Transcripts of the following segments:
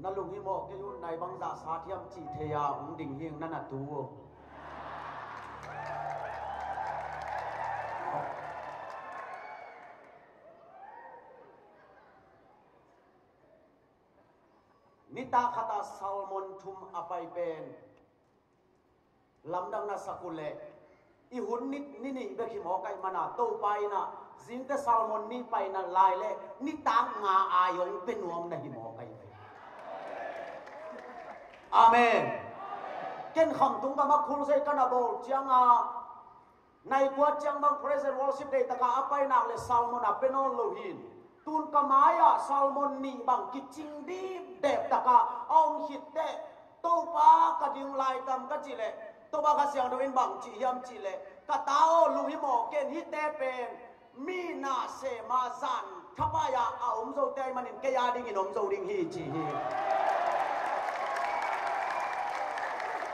นั่นลุงฮิโมกยุ่นในบางจ่าสาเทียมจีเทียองดิ่งเฮียงนั่นน่ะตัวนิตาคตาซาลมอนทุมอภัยเป็นลำดังนาสกุลเลอีหุ่นนิดนี่เบคิมอไกมานาโตไปนะจิงเตซาลมอนนี่ไปนะลายเลนิตางาอายงเป็นนวมนะฮิมอไกไปอาเมนเก่งคำตุงกามาคุลเซกันนะโบจังในกวดจังบาง present worship day ตะกาอภัยนักเลซาลมอนอะเป็นอนโลหินตุนกามายาซาลมอนนี่บางกิจิงดีเด็บตะกาเอาหิดเตโตปากระดิ่งลายตำกะจิเลตัวบางเสียงโดนบังจียมจีเลกะตาโอลุยหมอเกนฮิเตเป็นมีนาเสมาซันทับยาอาอมโซเตมันอินเกียดิ่งอินอมโซดิ่งฮีจีฮี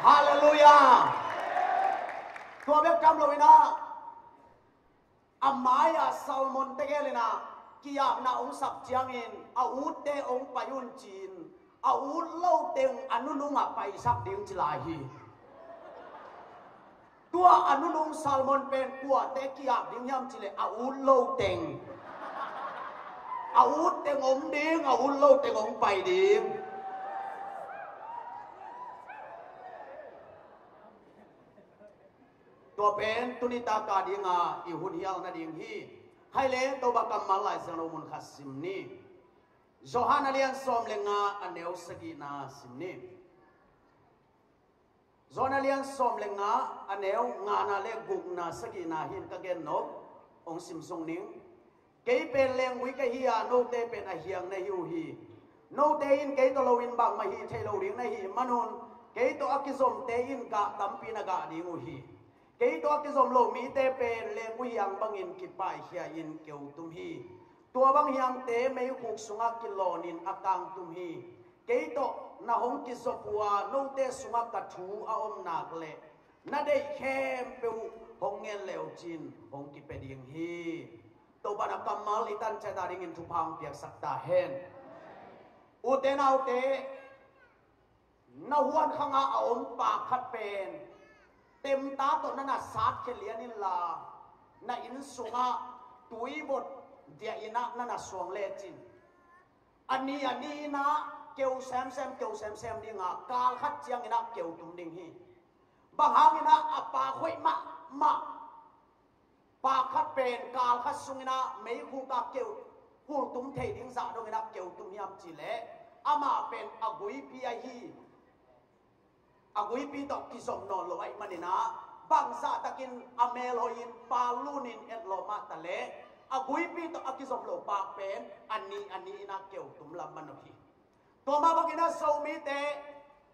ฮาเลลูยาตัวเบกจำเลยนะอามายาซาลมอนเตเกเลนะกิยานาองสับเจียงอินอาอูเตองปายุนจีนอาอูเล่าเต็งอนุนุงะไปสักดิ่งจิลาฮีตัวอนุลุงซาลมอนเป็นกัวเตกิยาดิ่งยำจิเลอาวุธโลเต็งอาวุธเต็งอมดิ่งอาวุธโลเต็งอมไปดิ่งตัวเป็นตุนิตากาดิ่งอีหุ่นเฮียลนาดิ่งฮีให้เล่ตัวบักกัมมาลายเซนโรมุนขัสซิมนีโจฮานาเลียนสอมเลงอันเนวสกีนาซิมนีโซนาเลียนสอมเลงอันเนวงานาเลกุกนาสกีนาหินกะเกนนกองซิมซงนิงเกยเป็นเลงวิกะฮียโนเตเป็นอาเฮียงในฮิวฮีโนเตอินเกยตโลวินบังมาฮีเทโลริงในฮีมนุนเกยตัวอักิซอมเตอินกะตัมปีนากะดิงูฮีเกยตัวอักิซอมโลมีเตเป็นเลงวิยังบังอินกิปายเฮียอินเกียวตุมฮีตัวบังยังเตไม่คุกสุงากิโลนินอากังตุมฮีเกยตัวนาหงกิสปัวโนเตสุงากะทูอาอมนักเลนาได้เข้มเปวหงเงินเลวจินหงกิเปดิงฮีตัวบรรดากรรมลิตันเจดาริงินทุพังเปียกสักตาเฮนอุเตนาอุเตนาหวนข้างอาอมปากขัดเป็นเต็มตาตัวนั้นน่ะสาดเขลียนิลานาอินสุงาตุยบดเดียอินะนั่นน่ะสวงเลจินอันนี้นะเกี่ยวแซมดิ่งกาลขัดเจียงอินะเกี่ยวตุ่มดิ่งฮีบางหางอินะอปาคุยมะปาขัดเป็นกาลขัดสุงอินะไม่คู่กับเกี่ยวคู่ตุ่มเทดิ่งสะดงอินะเกี่ยวตุ่มยำจิเลอามาเป็นอกุยปีฮีอกุยปีตอกกิสมนอนลอยมันนะบางซาตะกินอเมโลยินปาลูนินเอ็ดโลมาตะเลอกุยปีตอกกิสมโลปาเป็นอันนี้นะเกี่ยวตุ่มลำมันฮีตัวมาบักินะโซมีเต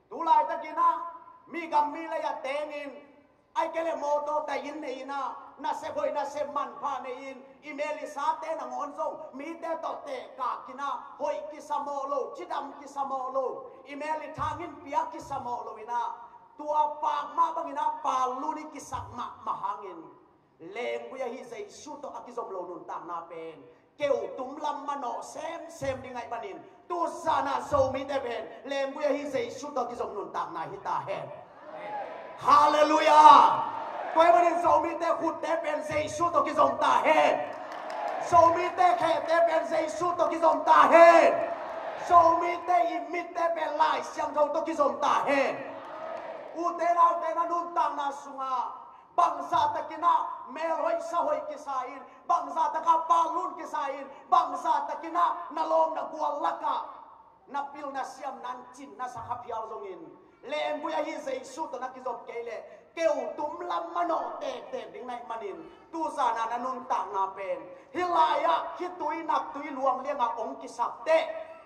ตุลายตะกินะมีกัมมีเลยเตนินไอเกเลโมโตแต่ยินเนยนะเซบอยนะเซมันพาเนยินอิเมลิซาเตนะงอนซงมีเตตอเตกากินะหอยกิสามโลจิดำกิสามโลอิเมลิทางินเปียกิสามโลวินะตัวปากมาบักินะปาลูนิกิสักมาหางินเลงกุยฮิเซสุโตอากิซอมโลนุนตางนาเป็นเกี่ยวตุมลำมันโนเซมยังไงบันินตัวซานาโซมีเตเป็นเลงกุยฮิเซสุโตอากิซอมนุนตางนาฮิตาเฮนฮาเลลูยาตัวบันินโซมีเตขุดเตเป็นเซสุโตอากิซอมตาเฮนโซมีเตแค่เตเป็นเซสุโตอากิซอมตาเฮนโซมีเตอิมิเตเป็นลายเสียงโตอากิซอมตาเฮนอุเตนานุนตางนาสุงาบางซาตะกินะเมลอยสะหอยกิสาอินบางซาตะกาปาลุนกิสาอินบางซาตะกินะนาลมนากัวลักะนาปิลนาเซียมนันจินนาสักพิอาลงอินเลนบุยฮิเซสุตนักกิจบเกเลเกี่ยวตุมลำมโนเตดิ่งในมันินตูซานานานุนตางนาเป็นฮิลายะคิดตุยนักตุยหลวงเลี้ยงองกิสับเต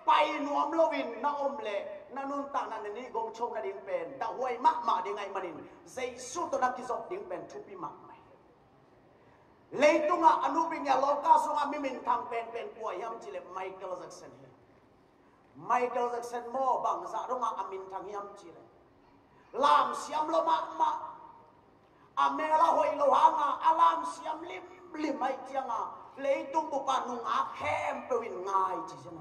ไปนวมโลวินนาอมเลนานุนตางนันนี่กงชงนาดิ่งเป็นแต่หวยมากมาดิ่งไงมันินเซสุตนักกิจบดิ่งเป็นทุปีมากไหมเลยตุงอนุบิญญาโลกาสุงามิมินทางเป็นป่วยยำจิเลไมเคิลแจ็คสันโมบางซารงอามินทางยำจิเลลามเสียมโลมาอเมลาหอยโลหางอาลามเสียมลิมไอเจียงเลยตุงบุปานุงอาแคมเปวินง่ายจีใช่ไหม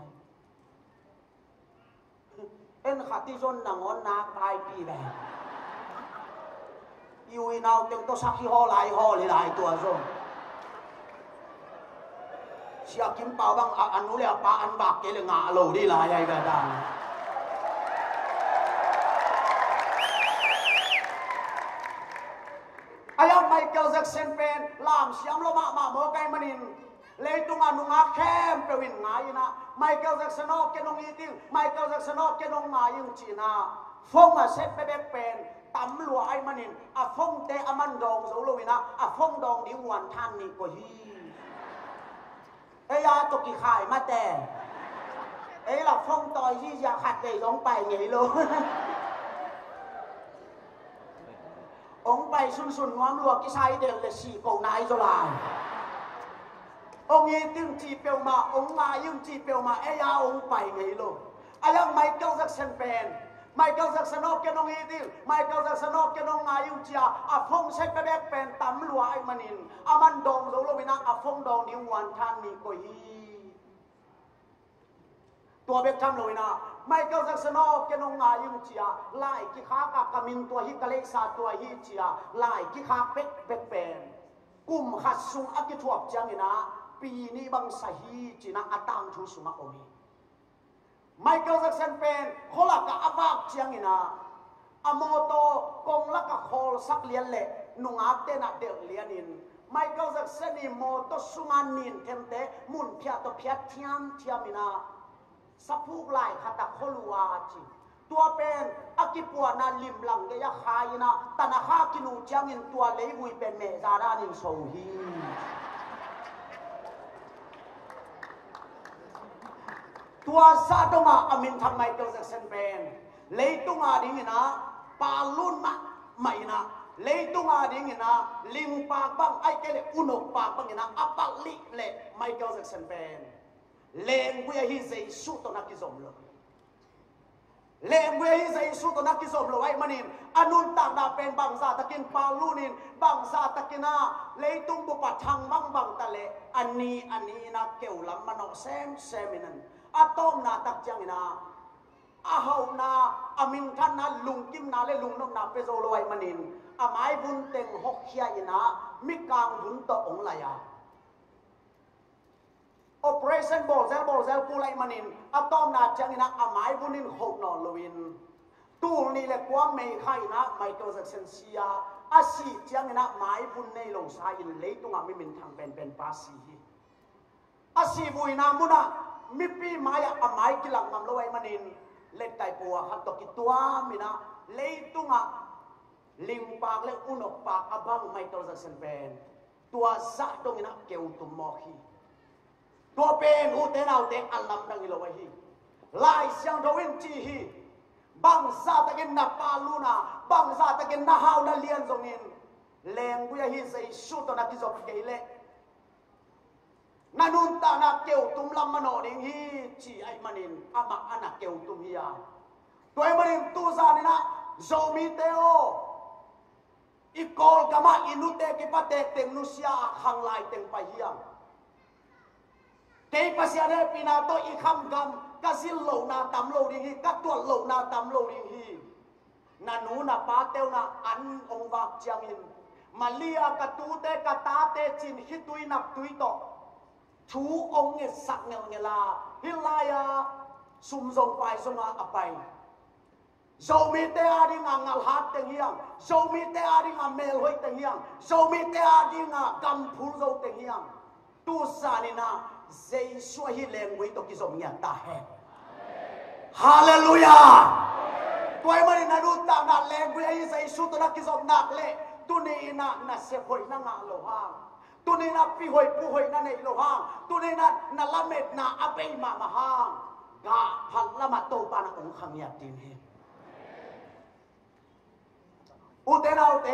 เอ็นขัดที่จนหนังอนนักตายปีแบบอยู่ในเอาเต็มตัวสักที่ห่อหลายตัวจนเสียกินเปล่าบางอันนู้นเลยปลาอันบากเกลืองาโลดีหลายแบบนั้นไอ้ยังไมเคิลแจ็คสันเป็นลามเสียมโลมาเมื่อไกมันอินเลยตุงานุงาแคมเปวินงายนะไมเคิลแจ็คสันอกเกนงอีติงไมเคิลแจ็คสันอกเกนงมายิงจีน่าฟงมาเซ็ตไปแบบเป็นตำลัวไอ้มันอินอ่ะฟงเตะอามันดองโซโลวินะอ่ะฟงดองดิวันท่านนี่ก็ฮีเอ้ยาตกกี่ขายมาแต่เอ้ยหลับฟงต่อยที่จะขัดเตะลงไปไงลูกองไปสุนน้อมลวกกิไซเดลเลสีกงนายโซลาองยีตึงจีเปียวมาองมายึงจีเปียวมาเอ้ยาองไปไงลูกอะไรไมเคิลแจ็คสันเป็นไมเคิลแจ็คสันอกเกนองอีติลไมเคิลแจ็คสันอกเกนองมายึงจีอาฟงเซ็ตไปแบบเป็นตำลัวไอ้มันอินอามันดองโซโลวินะอาฟงดองนิวันท่านนี่ก็ฮีตัวเบกทำเลยนะไมเคิลแจ็คสันอกเกนองมายึงจีไล่กิขากากามินตัวฮิกาเลซาตัวฮิจีไล่กิขาเป็กเป็นกุมขัดซุงอักิทวบจังนะปีนี้บังสฮีจีนะอัตังทูสุมาโอมีไมเคิลแจ็คสันเป็นคนละกับอับากจังนะอโมโตกงละกับโคลสักเลียนเละนุงอาเตนะเดลเลียนินไมเคิลแจ็คสันนี่โมโตสุงานินเทมเตมุนเพียตเพียเทียมมินาสับพูกไล่ขัดตะโคลัวจีตัวเป็นอากิปัวนาลิมหลังเกียขายนะตานาฮากินูจังอินตัวเลยบุยเป็นเมจารานินโซฮีตัวซาดงาอามินทำไมเกิดจากเซนเป็นเลยตุงาดิ่งนะปาลุนมาไม่นะเลยตุงาดิ่งนะลิงปากบังไอเกลอุนกปากบังนะอัปลิเล่ไม่เกิดจากเซนเป็นเลงเวียฮิเซสุตนักกิจสมเลยเลงเวียฮิเซสุตนักกิจสมเลยไอ้มันอินอนุนต่างดาเป็นบังซาตะกินปาลุนินบังซาตะกินาเลยตุงบุปถังบังตะเลอันนี้นะเกี่ยวลำมันอเซมินันอาตอมนาตักจังนะอาเฮานาอามินท่านนะลุงกิมนาเลลุงนกนาเปโซโลไอมันอินอาไม้บุญเต็งหกเขียอินะมิกางบุญตะองไหลยาOperation โบเซลกูไลมันอินอาตอมนาจังนะอาไม้บุญนินหกนอนลวินตูนี่แหละกว่าไม่ใครนะไม่เกิดจากเซนเซียอาชีจังนะไม้บุญในโลกสายินเลยตุงอามิมินทางเป็นภาษีอาชีบุยนามุนะมิปีมายอาไม้กิลังมัมโลไอมันอินเล็ดไตปัวหัตตกิตัวมินะเลยตุงอาลิงปากและอุนกปากอาบังไม่ตัวจะเซนเป็นตัวซักตรงนี้นะเกี่ยวตุมมอฮีตัวเป็นอุเตนาอุเตอัลลัมดังอิโลวะฮีลายเสียงดวินจีฮีบังซาตะกินนับปาลูนาบังซาตะกินนาฮาวนาเลียนตรงนี้เลงบุยฮีใส่ชุดตัวนักกิจสมเกเลนานุนตานักเกี่ยวตุมลำมโนดิงฮีจีไอมันอินอามาอานักเกี่ยวตุมฮียาตัวไอมันอินตูซานินะโซมิเตโออีกอลกามาอินุเตกิปะเตเต็งนุสยาขังลายเต็งไปเฮียงเกย์ภาษาเนี่ยปีนาโตอีคำกำกสิลโลนาตำโลดิงฮีกัตัวโลนาตำโลดิงฮีนานูนาปาเตวนาอันองวักจังอินมาเลียกตูเตกตาเตจินฮิตุยนับตุยโตชูองเงสักเงลาฮิลายาซุมซงไปสงอาไปโซมิเตอาดิงางาลฮัดเตงยังโซมิเตอาดิงาเมลหอยเตงยังโซมิเตอาดิงากำพูโซเตงยังตูซานินาเซซัวฮิเลงวิตกิสมยันตาเฮฮาเลลูยาตัวมันนาดูตานาเลงวิไอเซซุตนักกิสมนักเลตุนีนาเซพอยนางาโลฮาตุนีนาปีหอยปูหอยนาเนโลฮางตุนีนาละเม็ดนาอเปยมาฮางกาพันละมาโตปานาองขังยัดดินเฮอุเตนาอุเต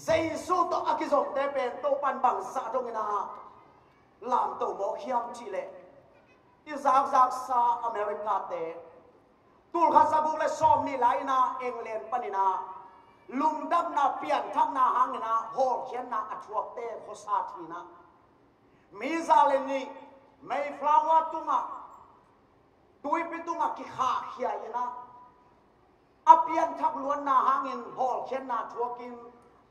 เซซูโตอากิซงเตเป็นโตปันบังซาตรงนาลามโตโมเขียมชิเลอิจากซาอเมริกาเตตุลขัสบุเลซอมนี่ไลนาเองเลนปนินาลุงดำนาเปลี่ยนทั้งนาหางนาโหเขียนนาอัจฉริยเตโคซาทีนามิซาเลนีไม่ฟลาวาตุงะ ตุยปิตุงกิขาเขียนะอเปียนทับล้วนนาหางินหอลเขียนนาชัวกิน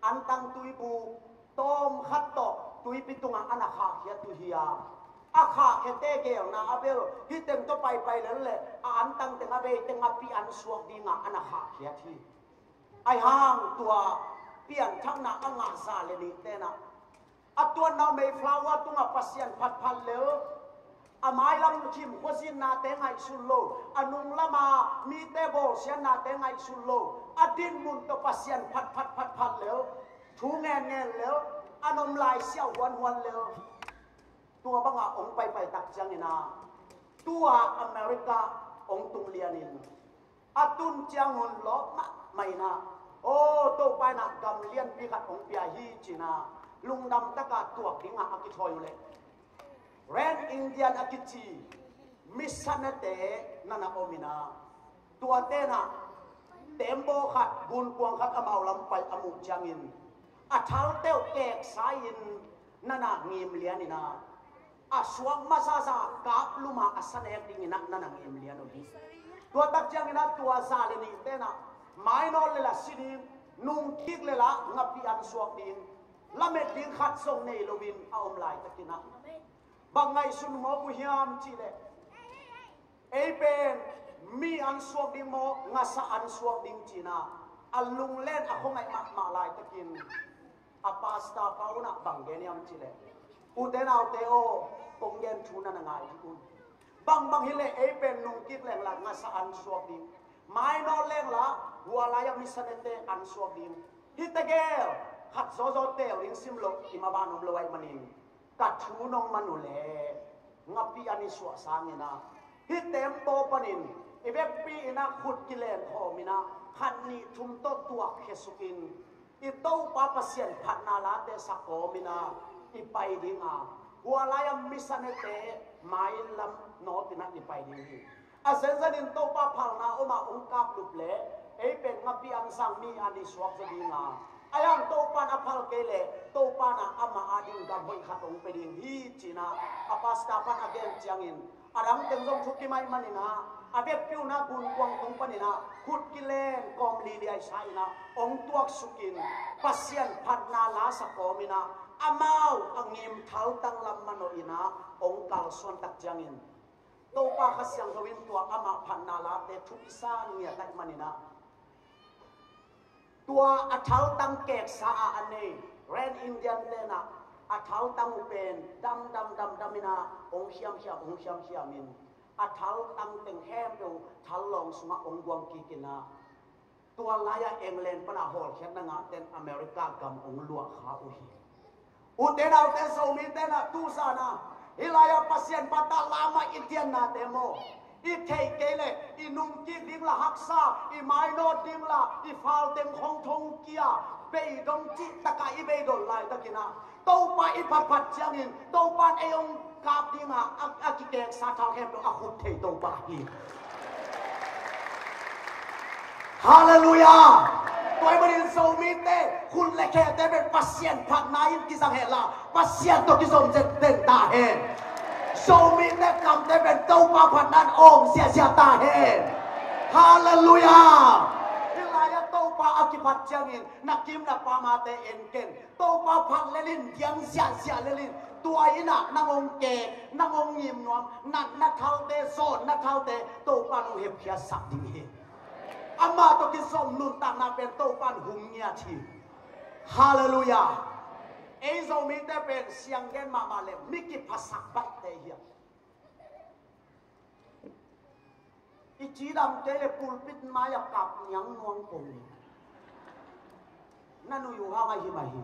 อันตังตุยบูต้มขัดตอกตุยปิตุงอันอาขาเขียตุเฮียอาขาเขเตเกลนาอาเบลที่เต็งตัวไปแล้วแหละอันตังเต็งอาเบเต็งอาปีอันสวกดีงาอันอาขาเขียที่ไอห้างตัวเปลี่ยนทั้งนาอังอาซาเลนิเตนะอัตัวนาเมฟลาวาตุงอาปัสยันพัดเลวอาไม้ลำคิมโคสินนาเตงไอสุลโลอนุงละมามีเตโบเสียนาเตงไอสุลโลอดินมุนตัวปัสยันพัดเลวทูเงินเลวอนมลายเสียววันเลวตัวบังอาองไปตักจังเนาตัวอเมริกาองตุงเลียนินอตุนจังหุนล้อมะไม่นาโอ้ตัวไปนักกำเลียนพิขัดองเปียฮีจีนาลุงดำตะกาตัวดิ้งอากิทอยเลยเรนอินเดียนอากิจีมิสซันเตนันโอมินาตัวเตนะเต็มโบขัดบุญกวงขัดอมาลำไปอมุจังอินอาทัลเต้าแกกสายินนันงีมเลียนินาอาสวงมาซาซากาบลุมาอาสเนกดิ้งนันงีมเลียนดีตัวตักจังอินาตัวซาเลนิเตนะไม่นอนเลยละสิดินนุ่งคิกเลยละงับปีอันสวกดินละเม็ดดิ้งขัดส่งในโลวินเอาอมลายตะกินะบางไงสุนโมกุฮิามจีเลเอเป็นมีอันสวกดิงโมงาสะอันสวกดิงจีนาอัลลุงเล่นอะคงไงมาลายตะกินอาปาสตาปาวนะบางเกนียมจีเลอุเทนเอาเตโอตงเย็นชูนันงายที่คุณบางฮิเลเอเป็นนุ่งกิกแรงละงาสะอันสวกดิงไม่นอนแรงละหัวลายมิสเนเตอันสวกดิงฮิตเกลขัดโซโซเตลลิงซิมโลอิมาบานอมโลไวมันิงกัดชูนองมันอุเลงับปีอันนี้สวสางเงินะฮิตเต็มโตปนินอีเวกปีนะขุดกิเลนพอมินะขันนี้ทุมโตตัวเคสุกินอีโตปาปเสียนพันนาลาเตสักโอมินะอีไปดิงาหัวลายมิสเนเตไม่ลำโนตินะอีไปดิงอาเซนซันินโตปาพัลนาอมาองกาบลุบเลเอเป็นงับปีอันสังมีอันนี้สวกจะดิงาอายังโตปานาพัลเกเลโตปานาอามาอาดิงกับหอยขัดองไปดิงฮีจีนาอาปาสตาปันอาเกนจังอินอาดังเต็งจงชุกิไม่มันนินาอาเบปิวนาบุญกวงตงปนินาขุดกิเลนกอมลีเลียชัยนาองตัวสุกินปัสยันพัดนาลาสกอมินาอามาวอังยิมเท้าตังลำมันโนอินาองกาลส่วนตักจังอินโตปาขสยังทวินตัวอามาพันนาลาเตทุกิสานเนียตักมันนินาตัวอัฐาตังเกศสาอันนี้เรนอินเดียนเลนะอัฐาตังอุเป็นดำมินาองเชียมมินอัฐาตังเต็งแฮมดูทัลลองสมาองกวงกีกินาตัวลายเอ็งเลนปนาฮอลเขียนงาเต็นอเมริกากำองลัวขาอุฮีอุเตนาอุเตโซมิเตนะตูซานาฮิลายาปัสยันปัตตาลามาอินเดียนนาเตโมอีเทเกเลอีนุ่งกิดิ้งละฮักซาอีไม้โนดิ้งละอีฟาวเต็มของทงเกียเบยดงจิตะกาอีเบยดนไลตะกินะโตปาอีพัดจังอินโตปานเอองกาบดิ้งอากิเกกซาทาวแฮมโดอาคุเทโตปาอีฮาเลลูยาตัวบริสุทธิ์มิเตคุณเล็กแค่แต่เป็นปัสยันผักนายกิสังเฮลาปัสยันตัวกิสมเจเต็นตาเฮโซมิเตกำแต่เป็นเต้าปาพันนันองเสียตาเฮฮาเลลูยาอิลายะเต้าปาอากิพัดจังอินนักกิมนักปามาเตเอ็นเกนเต้าปาพันเลลินยังเสียเลลินตัวอินะนางองเกนางองยิมนวมนักเท้าเตโซนนักเท้าเตเต้าปานองเห็บเพียสักดีเฮอามาตกิสมนุนต่างนาเป็นเต้าปานหุงเงียทีฮาเลลูยาเอโซมิเตเป็นเสียงเกนมาเลมมิกิภาษาบัตเตเฮียอีจีดำเจเลปูลปิดมายกับยังนวงปงนั่นอยู่ห้ามาฮิ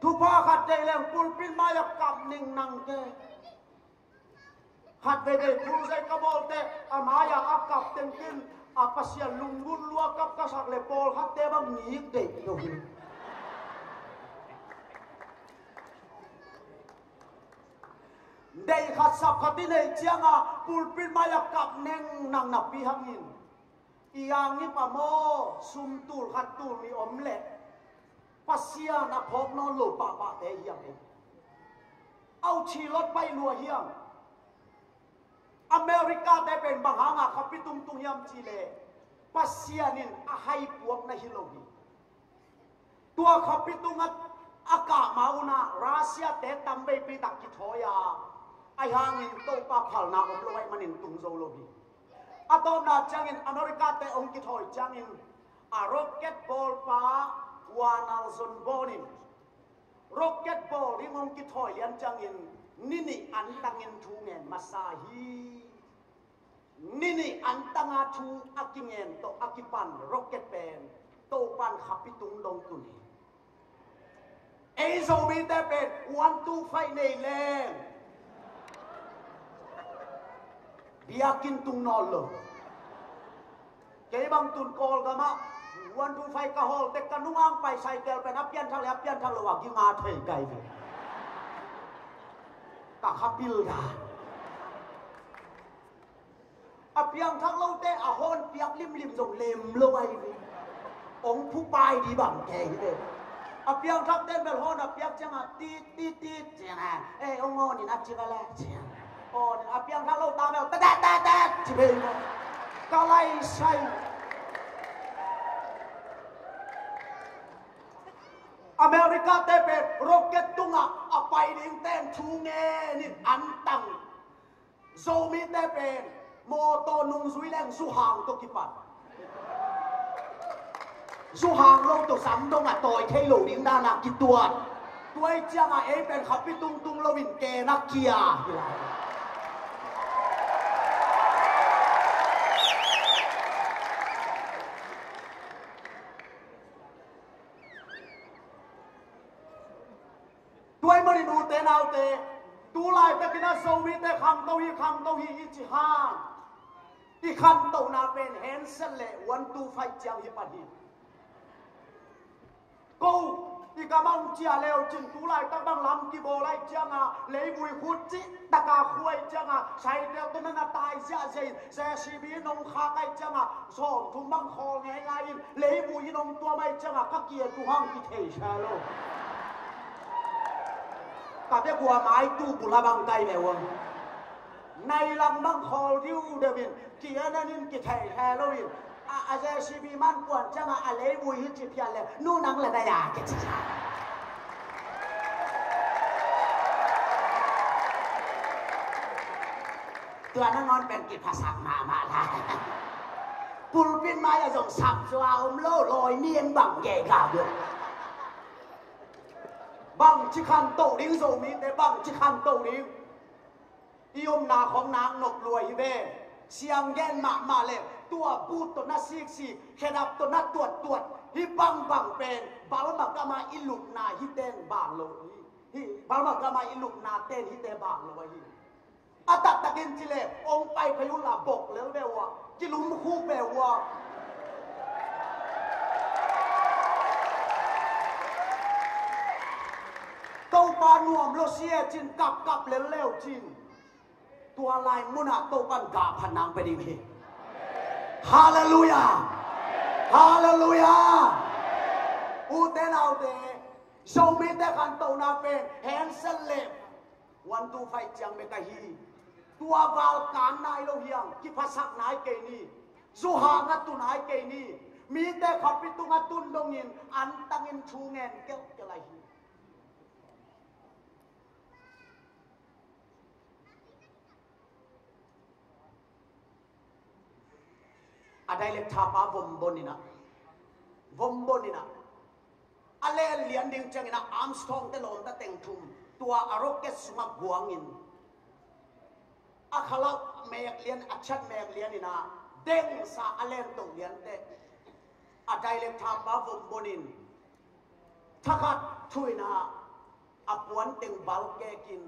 ทุพาขัดเจเลปูลปิดมายกับนิ่งนังเจขัดไปเด็กครูใส่กระบอกเตะอามายากับเต็มกินอาปัสยาลุงบุญลัวกับกษัตริย์เลโปลขัดเตะบังหนีเด็กโดนเด็กขัดสับขัดที่ในเชียงอ่ะปูลปินมายกับเน่งนางนับปีหังอินอียางนี้ปะโมซุมตูลขัดตูลมีอมเล็กปัสยานับพบนอนหลุดปะเตะเฮียงเองเอาชีรถไปลัวเฮียง อเมริกาได้เป็นบางหางขับพิตุงตุงยำจีเลปัสเซียนินอาให้พวกในฮิโลกีตัวขับพิตุงอากาศมาอุนารัสเซียเตะตั้มไปปีตักกิทอยาไอหางอินโตปาพัลนาอมลอยมันอินตุงโซโลกีอะตอมนาจังอินอเมริกาเตะองกิทอยจังอินอะร็อกเก็ตบอลปาวานาลซอนบอนินร็อกเก็ตบอลที่องกิทอยเลียนจังอินนี่อันตังอินทูเงินมาซาฮีนี่อันตังอาทูอากิเงินโตอากิปันร็อกเก็ตเป็นโตปันขับพิตุงลงตุนีเอโซมีแต่เป็นวันตูไฟในแรงเบียกินตุงนอนเลยเก็บังตุนโกลกันมาวันตูไฟกะฮอลแต่กันนุ่งอ่างไปใส่เกลเป็นอับยันทางเลยอับยันทางเลยว่ากิงาเทยไกลเลยกะขับบิลดาอับยันทางเราแต่อาฮอนเปียกริมส่งเลมเลยองผู้ปลายดีบังแกเลยอับยังทักเต้นเบลฮอนอับยังจังอ่ะตีเจ้านะองค์นี่นับจิบอะไรเจ้าอับยังทักเราตามเบลแต่จิบเลยก็ไล่ใส่อเมริกาเต้เป็นร็อกเก็ตตุงอ่ะเอาไปดิ้งเต้นชูเงี้ยนี่อันตังโซมิเต้เป็นโมโตนุงซุยแรงสุหางตกิปันสุหางลงตัวสามตรงอ่ะต่อยเทโลดิ้งด้านักกิตัวจังอ่ะเป็นขับไปตุงลวินเกนักเกียร์ด้วยมันดูเตนเอาเตตูไล่ตะกินาโซวิเตคังโตฮีอิจิฮานที่คันโตนาเป็นเฮนเซเลวันตูไฟจังฮิปัดีกูอีกำลังเจียเลวจินตูไล่ตั้งบังลำกิโบไล่จังอ่ะเลยบุยขุดจิตะกาคุยจังอ่ะใช้เดียวตัวนั้นตายเสียเสียชีวิตนงคาไกจังอ่ะสองทุ่มบังคอไงเลยบุยนงตัวไม่จังอ่ะก็เกียร์ตูห้างกิเทชาโลกับเด็กหัวไม้ตู้บุระบังไกแมวในลำบังคอที่อูเดวินเกียร์นั่นกิเทชาโลวินอาเจชีบีมันกวนจังอะไรบุยจิพิยันเลยนู่นนังเลยได้ยาเกจิตัวนั่งนอนเป็นกิจภาษามาละปุลปินมาอย่าส่งสับสวาอมโลลอยเนียนบังแก่กาด้วยบังชิคันโตดิ้งโซมีแต่บังชิคันโตดิ้งอีอมนาของนางนกรวยเบ้เสียงแก่นมาเลยตัวปูตัวน่าซีแค่นับตัวน่าตรวจฮิบังเป็นบาลมากามาอิลุกนาฮิเตนบางโลฮิบาลมากามาอิลุกนาเตนฮิเตบางโลฮิอาตัดตะกินจิเลองไปพยุลาบกแล้วเบวะจิลุมคู่เบวะเต้าปานวมโลเซียจินกับเร็วจินตัวลายมุนาโตปันกาพันนางไปดีพีฮาเลลูยาอูเตนเอาเตโซมิเตคันโตนาเป็นแฮนเซเลวันตูไฟจังเมกะฮีตัววาลการนายโลเฮียงกิภาษานายเกนีสุหางัตุนายเกนีมีแต่ขับปิตุงัตุนดงอินอันตังอินชูเงินเกลเกลายฮีada lek thapa vombonina ale lian ding changina Armstrong te lom ta teng thum tua aroket sunga guangin akhala mek lian achat mek lian ina deng sa alen tong lian te ada lek thapa vombonin thakat thuina apuan teng bal ke kin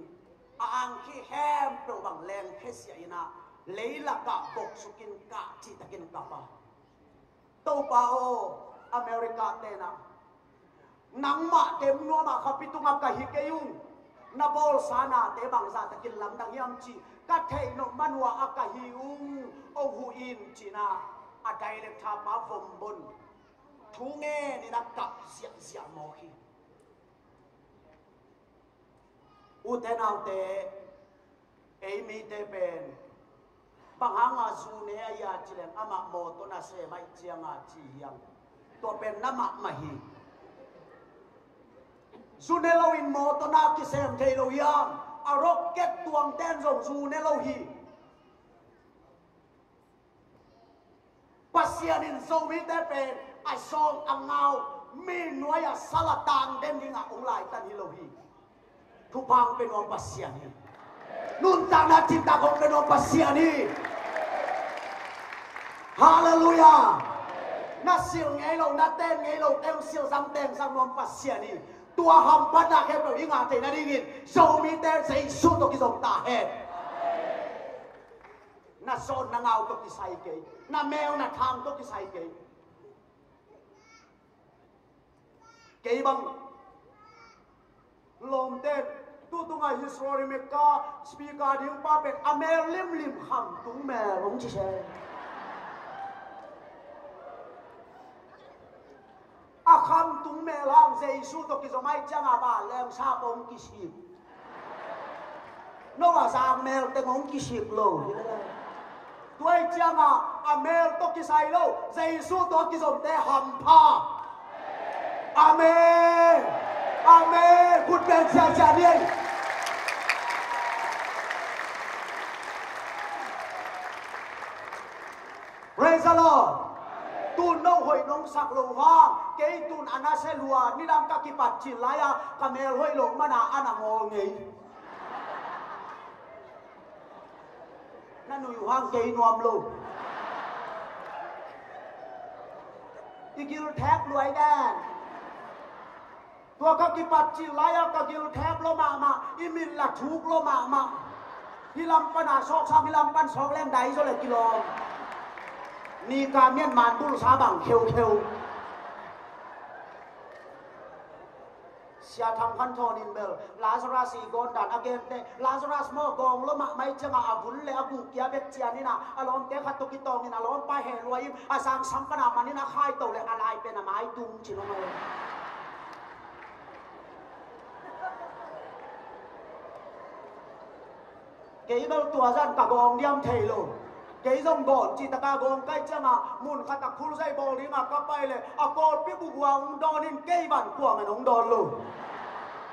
ang khi hem pro bang leng khesia ina leila ka bok sukin ka chi takin ka pa to pa o America te na nang ma tem no ma khapitunga ka hi ke yung na bol sana te bang za takin lam dang yam chi ka thei no manwa aka hi o hu in chi na a direct tha pa vom bon thu nge ni na kap sia mo khi u te nau te ei mi te pen bang hanga zu ne ya chileng ama mo to na se mai chianga chi hiang to pen nama mahi zu ne lo in mo to na ki sem thei lo yang a rocket tuang ten zong zu ne lo hi pasian in zo mi te pen ai song angau mi noya salatang den dinga ulai tan hi lo hi thu pang pen om pasian hi nun ta na tin ta kong pen om pasian hi hallelujah na siêu ngay lâu na tên ngay lâu em siêu răng nom pasian hi tua hầm bắt na khem rồi ngã thế na đi nghìn sâu mi tên say su to ki dòng ta hết na son na ngao to ki sai ke na mèo na thang to ki sai ke cái bằng lom tên tu tu ngay history me ka speaker ding pa pet amer lim lim ham tung me rong chi se a kham tung me lang jesu to ki zomai changa ba lem sa bom ki sip no wa sang mel te ngong ki sip lo tuai changa amer to ki sai lo jesu to ki zom te ham pha amen amen good ben cha đi praise the Lord tu nâu hội nông sạc lầu hoa cái tu ana se lùa ni làm các kipat chỉ lại à camel hội lầu mà na ana ngồi nghỉ na nuôi hoang cây nuông luôn ikil thép lùi đen tua các kipat chỉ lại à các ikil thép lo mà imin là thúc lo mà hi làm pan à sok sam hi làm pan sok lên đáy rồi là kilo ni ka mian man tul sa bang kheu sia thang khan thon in bel lazarus si gon dan again te lazarus mo gong lo ma mai changa abul le abu kya bek chian ni na alom te khat to ki tong in alom pa he loi asang sam pana man ni na khai to le alai pe na mai tung chi no mai cái bel tua gian cả gong diam thei lo cái dòng gọn chỉ ta gồm cái chân à muốn khát ta khul dây bò đi mà các bay lệ à con biết bụng hoàng đòn nên cây bản của mình ông đòn luôn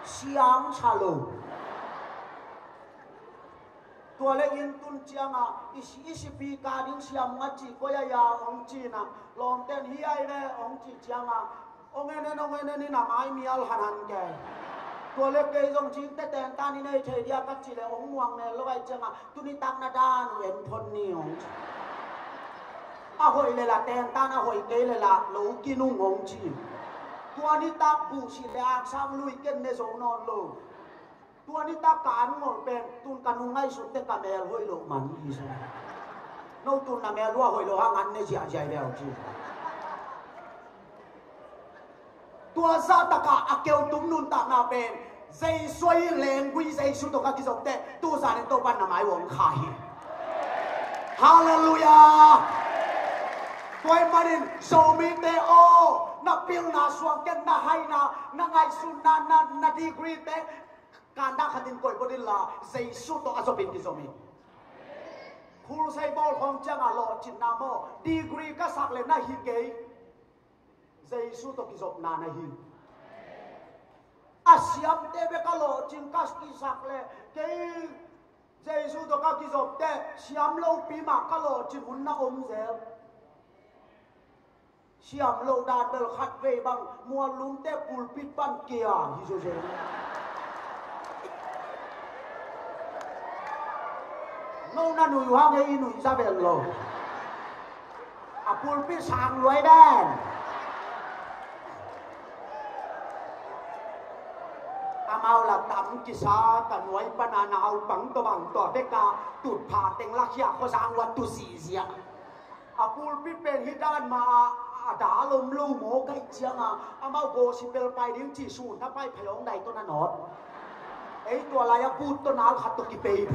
xiang xa luôn tua lệ in tun chiang à isi pi ca điên xiam ngắt chỉ có ya ông chỉ na lòng tên hi ai nè ông chỉ chiang à ông nghe nên nằm ai mial hàn kề tua lệ cây dòng chỉ tết tên ta ni này thời dia các chỉ là ông hoàng này lo vậy chiang à tu ni tăng na đan yen thôn nhiều à hồi là tên ta na hồi cây là lũ kia nung ông chỉ tua ni ta bù chỉ là sang lui kiến này giống non luôn tua ni ta cán ngồi bên tuôn cán nung ngay xuống tết cả mẹ hồi lộ mắn gì sao nâu tuôn là mẹ lúa hồi lộ hàng ăn này chỉ chạy đèo chứ tua ra ta cả kêu tung nun ta na bên dây xoay lên quy dây xuống các cái dòng tệ tu ra đến tô ban là mái uống khai hallelujah tôi mà đến show me te o na pil na suang ken na hay na ngay sun na degree te kanda khatin koi bodin la dây xuống to azopin ki zomi khul sai bol khong chang a lo chin na mo degree ka sak le na hi ke dây xuống to ki zop na hi Asiam te be kalo cingkas kisak le kei Jesu to ka kizop te siam lo pi ma kalo cingun na zel siam lo da bel khat ve bang mua lum te pulpit ban kia hi so je no na nu ha ge nu sa bel lo a pulpit sang loi dan mau là tắm kỳ sa cả nuôi banana ao bằng to bé ca tụt phá tiếng lạc ya khó sang vật tụt xì xì à pulpit bên hít đan mà đá lùm lưu mồ cái chiang à mau go si bel pai điếng chỉ sùn ta pai phải ông này tôi năn nốt ấy tua lại put tôi nào khát tôi kỳ pei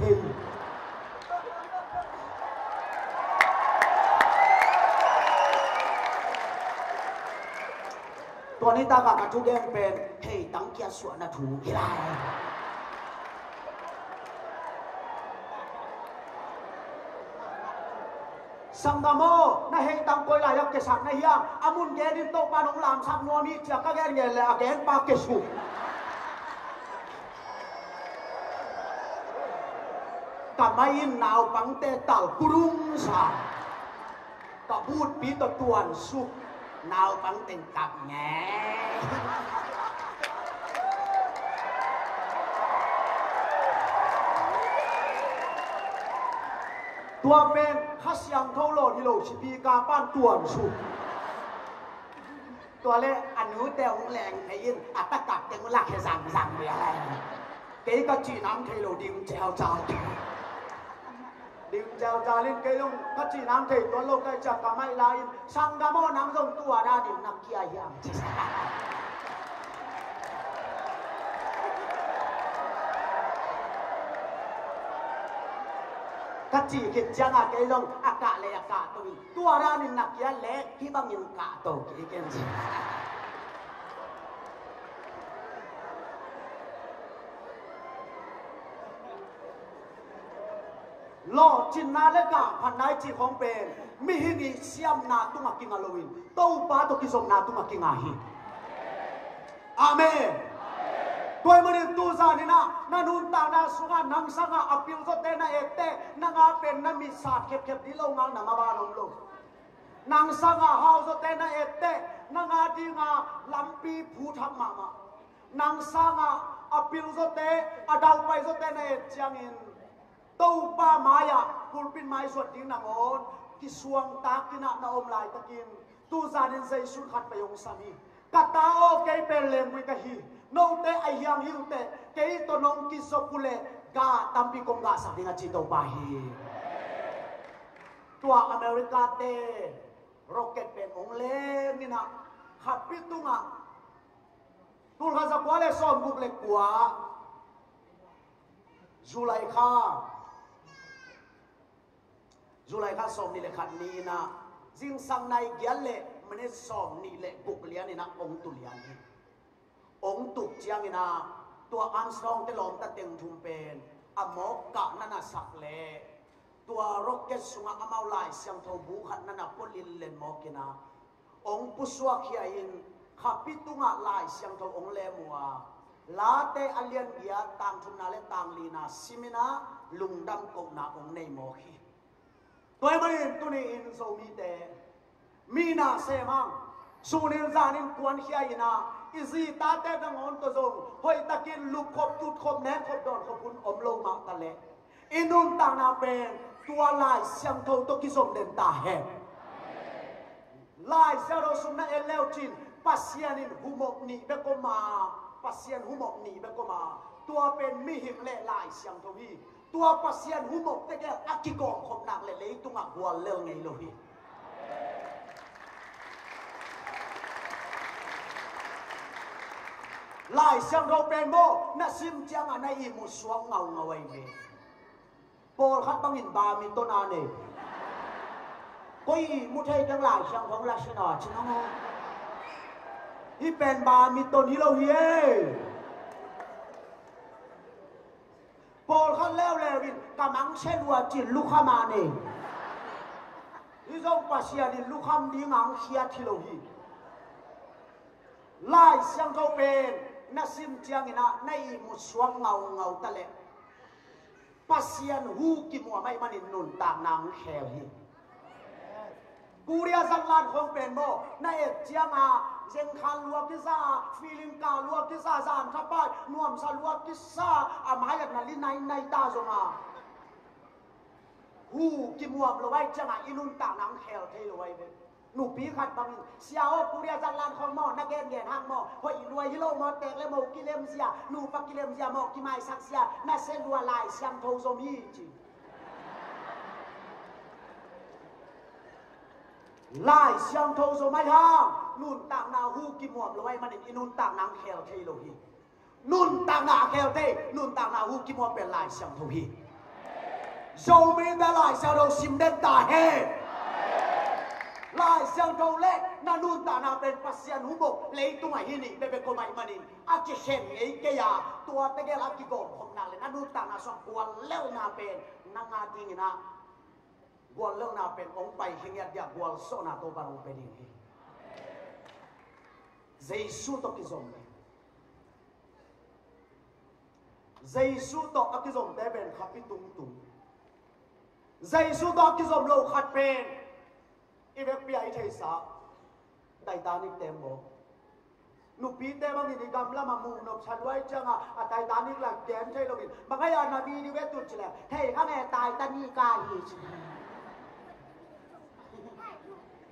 ตัวนี้ตากากระทุกแดงเป็นเฮ้ยตั้งเกียร์สวนนะถูกกี่ไร Sanggamo na hei tang koi layak ke sak na hiang amun genin to panong lam sak nuami tia ka gen gel again pa ke su kamain nau pangte tal kurung sa kabut pi to tuan su nau pangten kap nge tua pen khasyang tholo ni lo chipi ka pan tuan su tua le anu te ong leng thein atakap te ngla khe sang sang me ala ke ka chi nam thei lo dim chao chao dim chao chao lin ke long ka chi nam thei to lo ka cha ka mai lai sang ga mo nam dong tua da dim nak kia yang ka chi ke chang a ke long aka le aka to tua ra ni nak kia le ki bang yin ka to ki ken chi lo chin na le ka phan nai chi khong pen mi hi ni siam na tu ma king halloween to pa to ki som na tu ma king a hi amen toy mani tu za ni na nun ta na sunga nang sanga apil zo te na ete na nga pen na mi sa khep khep di lo ngang na ma ba nom lo nang sanga hau zo te na ete na nga di nga lampi phu thak ma ma nang sanga apil zo te adau pai zo te na et chang in to pa maya pulpin mai so ding na ngon ki suang ta kina na om lai takin tu za din sei su khat pa yong sami katao ke pe le mui ka hi no te ayang hiu te ke to nong ki so pule ga tampi kong ga sa dinga chi to pa hi tua America te rocket pen ong le ni na khat pi tu nga tul ga za kwa le som buk le kwa Julai kha som ni le khat ni na jing sang nai gyal le mane som ni le buk lian ni na ong tu lian ni ong tuk chiang ina tua Armstrong te lom ta teng thum pen amok ka nana sak le tua rocket sunga amau lai siang tho bu khat nana polin len mokina ong puswa khia in khapitunga lai siang tho ong le muwa late alian bia tang thum na le tang li na simina lungdam ko na ong nei mo khi toy mai tu ni in so mi te mina se mang sunin zanin kwan khia ina izi ta te dang on to zong hoi takin lup khop tut khop ne khop don khop kun om lo ma ta le inun ta na pen tua lai siang tho to ki som den ta he lai sa ro sum na el leo chin pasianin humok ni be ko ma pasian humok ni be ko ma tua pen mi him le lai siang tho hi tua pasian humok te ke akikong khop nak le le tunga gwal le ngai lo hi lai siang tho pen mo na sim chiang anai i mu suang ngau ngawai me pol khat bangin ba mi to na ne koi mu thai tang lai siang thong la sina chin ngo hi pen ba mi to ni lo hi e pol khat leo lewin kamang chelua chin lu khama ne hi zong pasia ni lu kham di ngang khia thilo hi lai siang tho pen na sim chiang ina nai mu suang ngau ngau ta le pasian hu ki mo mai manin nun ta nang khel hi kuria sang lan khong pen mo na et chiang a jeng khan lua ki sa feeling ka lua ki sa zan tha pa nuam sa lua ki sa amaya na li nai nai ta zo ma hu ki mo am lo wai chang a inun ta nang khel thei lo wai be nu pi khat bang siao kuria sang lan khong mo na gen gen hang mo hoi luai hi lo mo tek le mo ki lem sia nu pa ki lem sia mo ki mai sak sia na se lua lai siam tho zo mi chi lai siam tho zo mai ha nun tang na hu ki muam lo wai man inun tang nang khel thei lo hi nun tang na khel thei nun tang na hu ki muam pen lai siam tho hi zo mi da lai sao do sim den ta he lai siang tho le na nun ta na pen pasian hu bo le tu mai hi ni be be ko mai manin a ki khen ei ke ya tua te ge la ki go khom na le na nun ta na so kwa leo na pen na nga ting na gwal lo na pen ong pai hingyat ya gwal so na to barong pe ding hi Giêsu to ki zom le Giêsu to ki zom te ben khapi tung tung Giêsu to ki zom lo khat pen ivek pi ai thei sa Titanic tembo nu pi te bang ni gam la ma mu no chalwai changa a Titanic la ken thei lo bin bangai na bi ni ve tu chila thei kha ne Titanic ka hi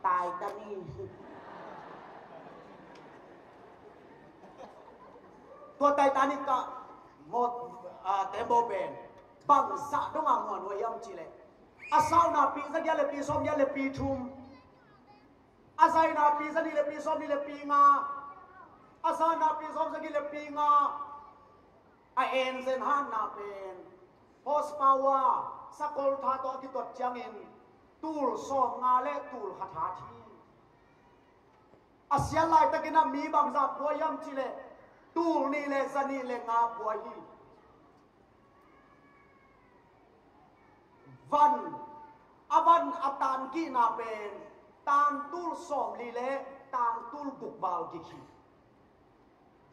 Titanic tua Titanic ka một tembo ben bang sa dong a mon we yam chile asau na pi za dia le pi som dia le pi thum asai na pi za ni le pi som ni le pi nga asa na pi som za ni le pi nga a en zen han na pen horsepower sakol tha to ki tot chang in tul som nga le tul khatha thi asia lai takina mi bang za po yam chile tul ni le zani le nga po hi van aban atan ki na pen tan tul som li le tan tul buk bal ki khi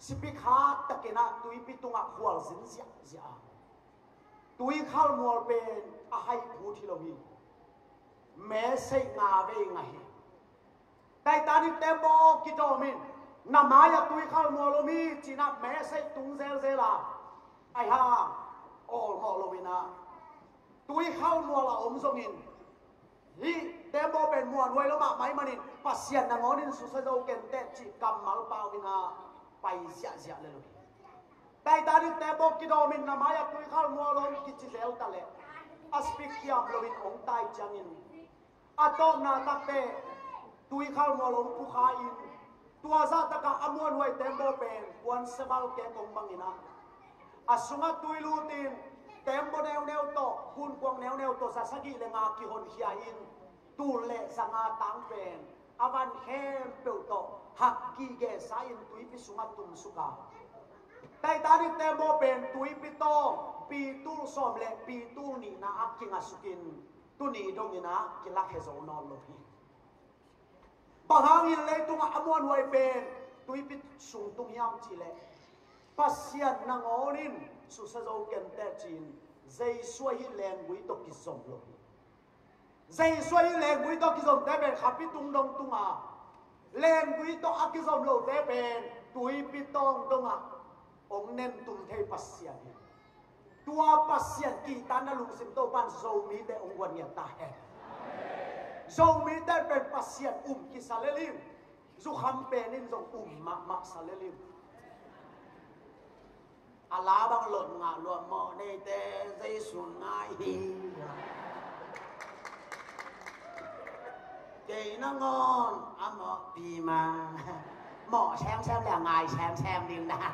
sipik ha takena tui pitunga khwal zin zia zia tui khal mol pen a hai phu thi lo hi me sei nga ve nga hi Titanic tembo ki to min na maya tui khal mol lo mi china me sei tung zel zela ai ha all mol lo wina tui khal mol la om zong in hi tembo ben muan wai lo ma mai manin pasian na ngonin su sa zo ken te chi kam mal pau wina pai sia sia le lo Titanic tembo ki do min na maya tui khal mol lo ki chi zel ta le aspik kiam lo win ong tai changin atom na takte tui khal mol lo pu kha in tua za taka amuan wai tembo pen wan sebal ke kong mangina asunga tui lutin tembo neu neu to kun kwang neu neu to sasagi le nga ki hon hia in tu le sanga tang pen avan hem pe to hak ki ge sain tui pi sunga tum suka Titanic tembo pen tui pi to pi tu som le pi tu ni na akinga sukin tu ni dongina ki la he zo non lo hi bahangin le tunga amuan wai pen tui pi sung tung yam chi le pasian na ngorin su sa zo ken te chin zai suai leng gui to ki som lo zai suai leng gui to ki som te ben khapi tung dong tunga leng gui to a ki som lo te ben tui pi tong tunga ong nen tum thei pasian tua pasian ki tan na lung sim to ban zo mi te ong wan ya ta he zo mi te ben pasian ki salelim zu kham penin zo ma salelim ala bang lon nga lo mo ne te zai sun ngai hi ke na ngon amo pi ma mo xem là ngài xem đi đã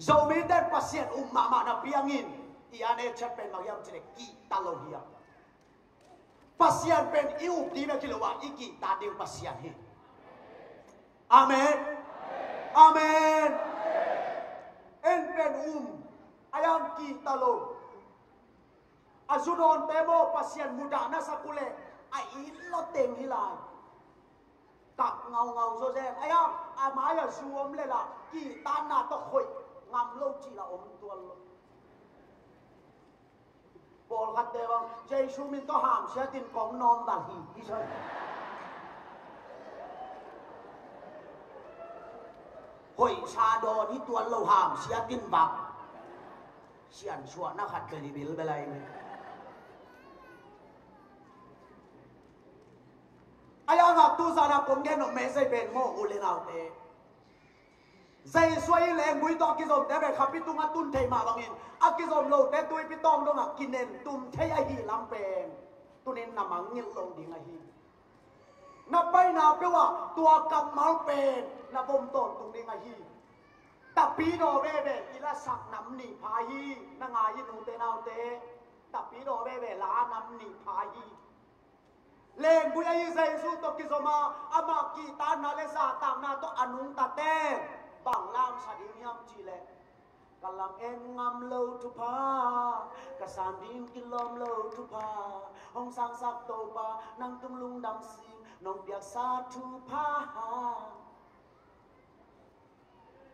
dầu mi den pasien ma na piangin iane chapen magyam chile ki talohia pasien pen iu di me kilowa iki ta ding pasien hi amen amen en pen ayam ki talo azunon temo pasien muda na sakule ai lo teng hilai cặp ngầu rồi xem ai không mái ở xuống lên là kỳ tan là to khôi ngầm lâu chỉ là ốm tuôn luôn bol khát đề bằng dây xuống mình to hàm sẽ tin con non và hỉ đi chơi hội xa đồ đi tuôn lâu hàm sẽ tin bạc xiàn xua nó khát cái gì biết bên này ayang tu sana punggen no mese ben mo ulinau te zai suai leng bui to ki zom te be khapi tunga tun thei ma bangin a ki zom lo te tui pi tong dong a kinen tum thei a hi lam pen tunin namang ngil long ding a hi na pai na pe wa tua kam mal pen na bom ton tung ding a hi ta pi do be be ila sak nam ni pha hi na nga yi nu te nau te ta pi do be be la nam ni pha hi lên bui ai dây su to ki zoma ama ki ta na le sa ta na to anung ta te bang lam sa ding yam chi le kalam en ngam lo tu pa kasan dim kilom lo tu pa hong sang sak to pa nang tum lung dam sing nong piak sa tu pa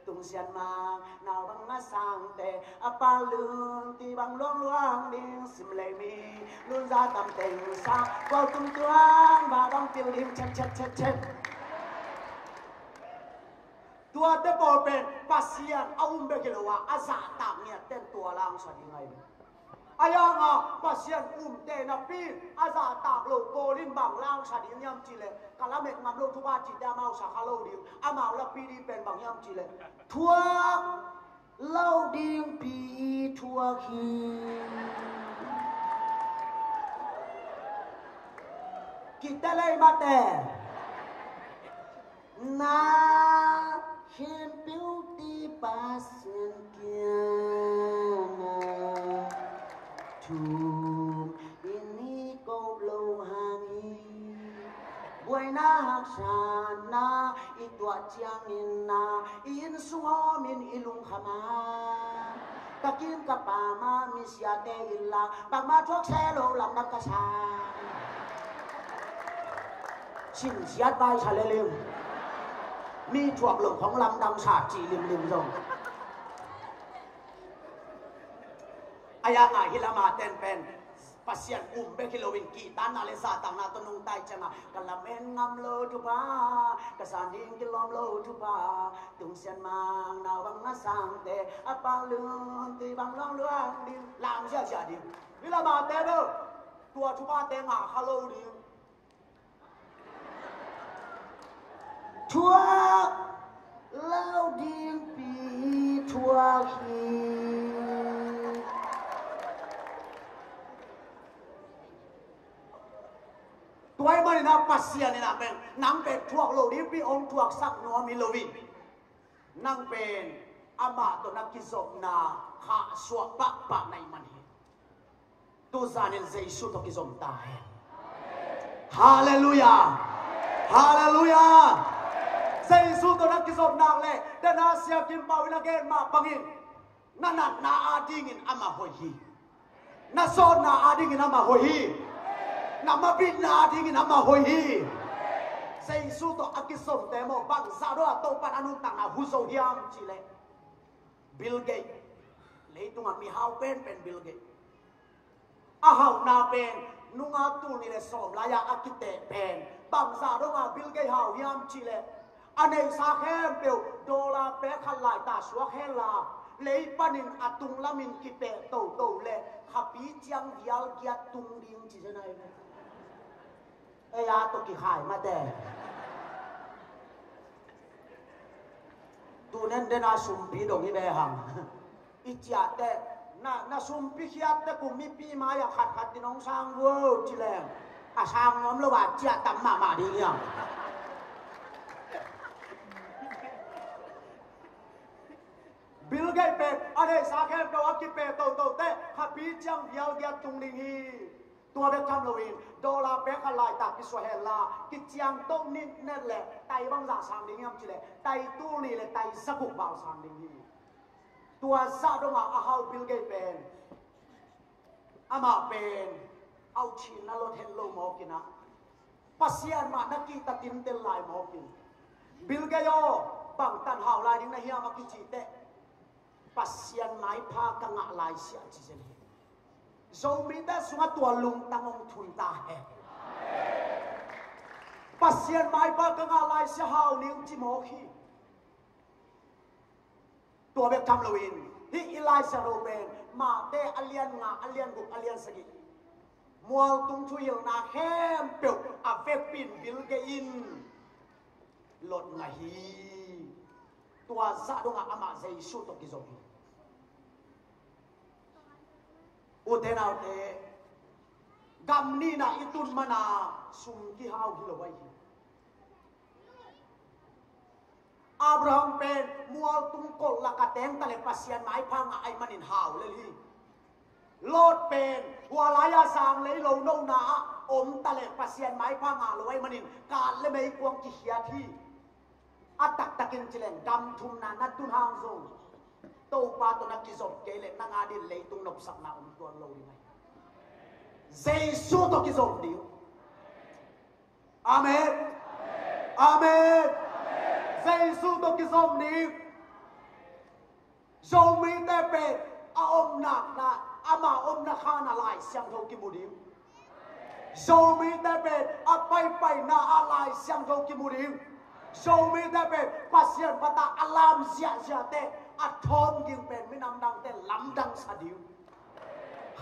tung xian ma nào bang nga sang te apa lương ti bang luang luang ding sim lei mi luôn ra tam tình sa vào tung tuang và bang tiêu lim chen chen chen chen tua te bol pen pasian aum be kilowa aza tam nia ten tua lang sa ding ai ayanga pasian te na pi aza tak lo polin bang lang sa ding yam chi le kala mek ngam lo thu ba chi da mau sa khalo ding amao la pi di pen bang yam chi le thua lâu điên pi thua khi kita lay mate na hiền beauty passion kia chùm ini câu lâu hangi buai na haksan na itwa chiangin na in sungo min ilung khama kakin kapama misyate illa pagma thok selo lam nak kasa xin siat bai sa lelim mi chuak lo khong lam dam sa chi lim lim rong aya nga hilama ten pen pasian be kilowin kita na le sa tang na to nung tai changa kalamen ngam lo tu pa kasanding kilom lo tu pa tung sian mang nào bang na sang te apa lương ti bang long luang đi làm sia sia đi vì là mà te đâu tua tu pa te nga hello đi chua lao điên pi chua khi tuai mani na pasian ni na pen nang pe thuak lo di pi ong thuak sak no mi lo wi nang pen ama to na kisop na kha suak pa nai mani tu zanin jesu to kizom ta hai hallelujah hallelujah jesu to na kizom na le dana sia kim pa wina gen ma bangin na adingin ama hoi hi na so na adingin ama hoi hi nama bina dingin nama hoi hi sei su to akisom te mo bang sa do to pan anu tang na hu so hiam chi le Bill Gates le tu mi hau pen Bill Gates a hau na pen nunga tu ni le som la ya akite pen bang sa do ma Bill Gates hau hiam chi le anei sa khem pe dollar pe khan lai ta suak he la le panin atung lamin ki pe to le khapi chiang vial kia tung ding chi nai ya to ki khai ma te tu nen de na sum pi dong hi be hang i chia te na sum pi khiat te ku mi pi ma ya khat ti nong sang wo chi le a sang nom lo ba chia tam ma đi nya Bill Gates pe ane sa khem to ki pe to te khapi chiang vial kia tung ding hi tua be tham lovin dollar pe ka lai ta ki so he la ki chiang to nit net le tai bang za sang ding yam chi le tai tu ni le tai sakuk bao sang ding hi tua sa do ma a how Bill Gates pen ama pen au chin na lo hen lo mo kina pasian ma na ki ta tin tel lai mo kin Bill Gates yo bang tan hao lai ding na hiam ma ki chi te pasian mai pha ka nga lai sia chi zen zomi da sunga tua lung tangong thun ta he pasian mai pa ka nga lai sia hao ning chi mo khi tua be tham loin hi Elijah Roben ma te alian nga alian guk alian sagi mual tung thu yel na hem pe a ve pin bil ge in lot nga hi tua za do nga ama zai su to ki zomi utenau te gam ni na itun mana sum ki hau hi lo wai Abraham pen mual tung kol la ka teng tale pasian mai pha nga ai manin hau le hi Lot pen walaya sang le lo no na om tale pasian mai pha nga lo wai manin ka le mei kwang ki hia thi atak takin chilen gam thum na na tun hang zo tô pa to na kizop ke le na nga di le tung nop sak na tuan lo ni Jesus to kizop di amen amen Jesus to kizop ni so mi te pe a om nak na ama om na khana lai siang tho ki mudim so mi te pe a pai na alai siang tho ki mudim so mi te pe pasien pata alam sia te a thom ging pen mi nam dang te lam dang sa diu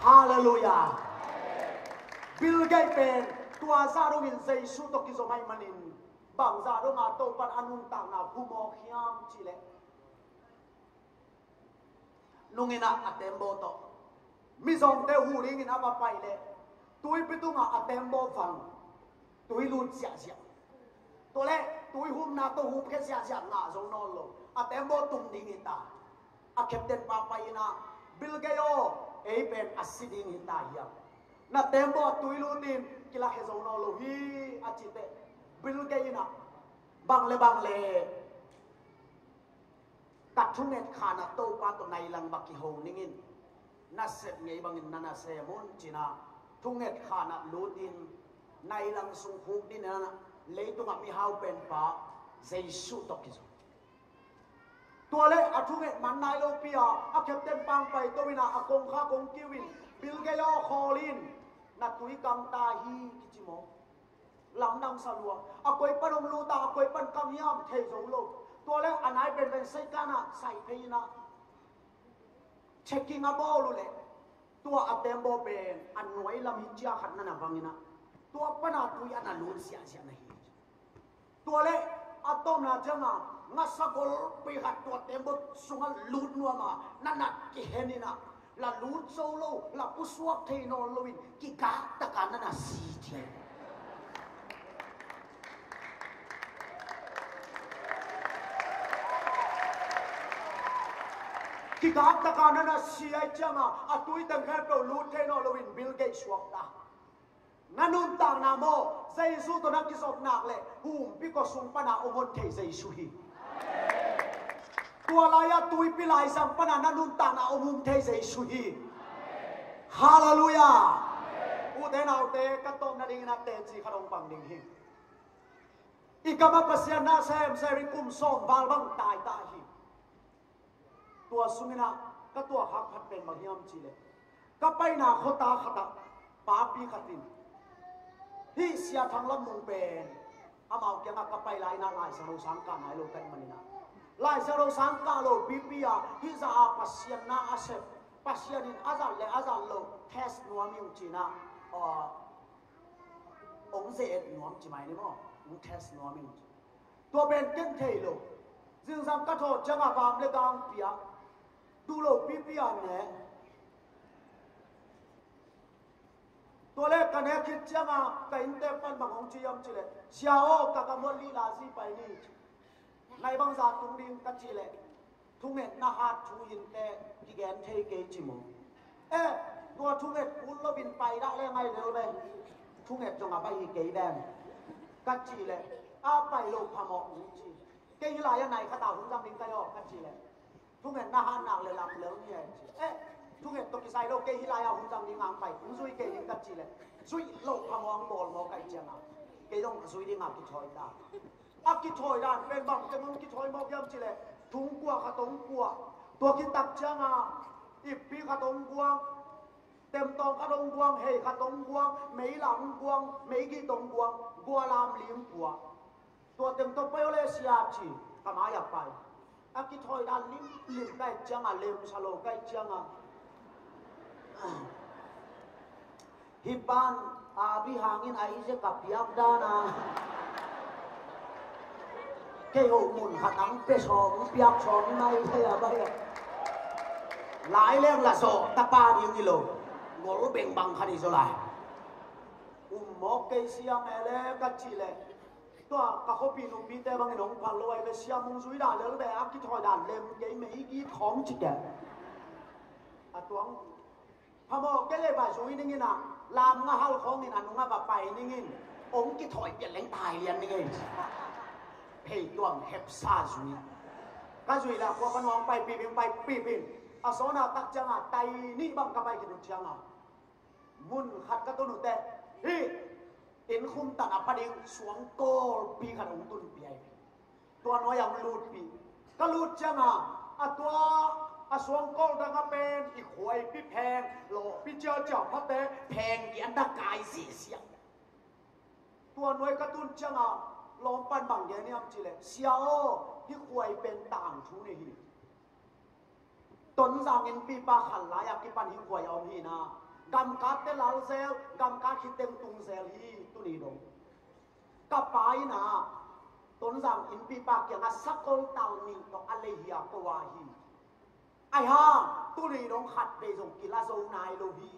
hallelujah bil gai pen tua za ro min sei su to ki zo mai manin bang za ro ma to pan anun ta na hu mo khiam chi le nungina atembo to mi zong te hu ring in apa pai le tui pitunga atembo phang tui lut sia sia to le tui hum na to hu ke sia sia na zo no lo atembo tum ding ita a captain pa pai na bil gayo e pen asiding ita ya na tembo tui lutin kila he zo no lo hi achite bil gaina bang leตัดทุ่งเงินขานาโตปาตัวในลังบักกิโฮนิ่งนัสเสดไงบางอินนันเสมุนจีนาทุ่งเงินขานาลูดินในลังสุขุดินนะเลยตัวมีฮาวเป็นป้าเจสุตกิจตัวเล่อทุ่งเงินมันนายโลปีอาอาเก็บเต็มปังไปตัววินาอากงข้ากงกิวินบิลเกยอคอลินนัดตุยกังตาฮีกิจิโมลำนังสลัวอากวยปนมลูตาอากวยปนกังยามเทโซโลตัวเล็กอันไหนเป็นไส้กานะใส่เพยนะเช็คกิ้งอัพบอลเลยตัวอัตเตมโบเป็นอันหน่วยลำหิจ้าขัดนั่นนะฟังนะตัวปนาตุยอันนั้นลุ้นเสียนะฮีตัวเล็กอัตโตมนะจังอ่ะงัสกอลไปหัดตัวเต็มบดสุงันลุ้นนัวมานั่นน่ะกิเฮนินะละลุ้นโซโลละผู้สวกเทนอลวินกิกาตะการนั่นน่ะสีเทกิกาตะการนั่นน่ะสีไอจังอ่ะอัตุยตั้งแค่เราลุ้นเทนอลวินบิลเกตสวกตานั่นนุ่นต่างนาโมเจสุตัวนักกิจอบหนักเลยหุ่มพี่ก็ส่งปนาอมนเทเจสุฮีตัวลายตุยพิลายสัมปนานั่นนุ่นต่างนาอมุมเทเจสุฮีฮาเลลูยาอุเทนเอาเตกตมนาดิงนักเตจีขนมปังดิงหิอีกมาปัสยานาเซมเซริกุมส่งบาลบังตายตาฮีตัวสุมินะก็ตัวหักพัดเป็นมาเฮียมจีเลยก็ไปนาโคตาขตาปาปีขตินที่เสียทางลำมุงเป็นอามาเกี่ยงกับไปลายนาลายเสาสังกาหายโลแต่มันนี่นะลายเสาสังกาโลปีปีอาที่จะอาปัสยานาอาเซปัสยานินอาจารย์เลยอาจารย์โลเทสนัวมิวจีนะองเสดนัวจีไหมนี่มั้งเทสนัวมิวตัวเป็นเก่งเทโลจึงสังกัดโทษจังอาบามเลกังปีอาดูโลปีปีอาเนี่ยตัวเลขกันเนี่ยคิดจังอ่ะแต่อินเตอร์ปันบางองค์จียมจีเลยเชียวกับกำมลลีลาซีไปนี่ในบางศาสตร์ตุงดิงกัจจีเลยทุ่งเม็ดนาฮัดชูยินเตกิแกนเทเกจิมตัวทุ่งเม็ดคุณเราบินไปได้เลยไงเร็วเลยทุ่งเม็ดจงอาไปอีกเกยแดนกัจจีเลยไปโลกพมองจีเกยลายยังไงข้าตาหุ่นจำดิงกันออกกัจจีเลยทุ่งเม็ดนาฮัดหนักเลยลำเลี้ยวเนี่ยทุกเหตุตกใจโลกเกยฮิลายาหุ่นจำดิงอ่างไปหุ่นซุยเกยดิงกัดจีเลยซุยโลกพมองบอลมอไก่เจียงอ่ะเกยต้องซุยดิงอ่ะกิถอยได้กิถอยได้เป็นบังจะมึงกิถอยมอกย้ำจีเลยถุงกัวขะตงกัวตัวกิตักเจียงอ่ะอีปีขะตงกวงเต็มตองขะตงกวงเฮขะตงกวงไม่หลังกวงไม่กี่ตงกวงกัวลามเลี้ยงกัวตัวเต็มตองไปเลยเสียจีทำไมอยากไปกิถอยได้ลิ้มไก่เจียงอ่ะเลี้ยงสโลไก่เจียงอ่ะhiban abi hangin ai je kapiak dana ke ho mun khatang pe song piak song nai thaya ba ya lai leng la so ta pa di ni lo ngol beng bang khani so lai mo ke siam ele ka chi le to ka ho pi nu pi te bang nong phan lo ai le siam mung sui da le be ak ki thoi dan lem ke mei ki thong chi ke a tuangพอบอกแกเลยว่าช่วยนี่งินะลามงาฮัลของนี่นะนุ่งว่าไปนี่งินองค์กิถอยเปลี่ยนแรงตายเรียนนี่ไงเพย์ตัวเฮปซาจุย cái gì là qua văn hoàng bay pi bình à số nào tắc chăng à tay ni bằng cái bay cái được chăng à mun khát cái tôi nụ tè hi in khum tận apa đi xuống cô pi khát ông tuân pi ai tua nói yang lụt pi cái lụt chăng à tua xuống cô đang ngáp bênอีกหวยpi phèn lộ pi chơi chảo phát té phèn kiến đã cài gì xiang tua nói cái tuân chăng à lom pan bằng cái này em chỉ là xiaoที่ควยเป็นต่างชูนี่ฮีต้นสางอินปีปาขันลายกิปันหิควยเอาฮีนะกำกัดเตลาเซลกำกัดคิดเต็มตุงเซลฮีตุนีดงกับไปนะต้นสางอินปีปาเกี่ยงสักคนเต่านี่ต้องอะไรเฮียกว่าฮีไอ้ฮ่าตุนีดงขัดไปส่งกีฬาโซนายโลฮี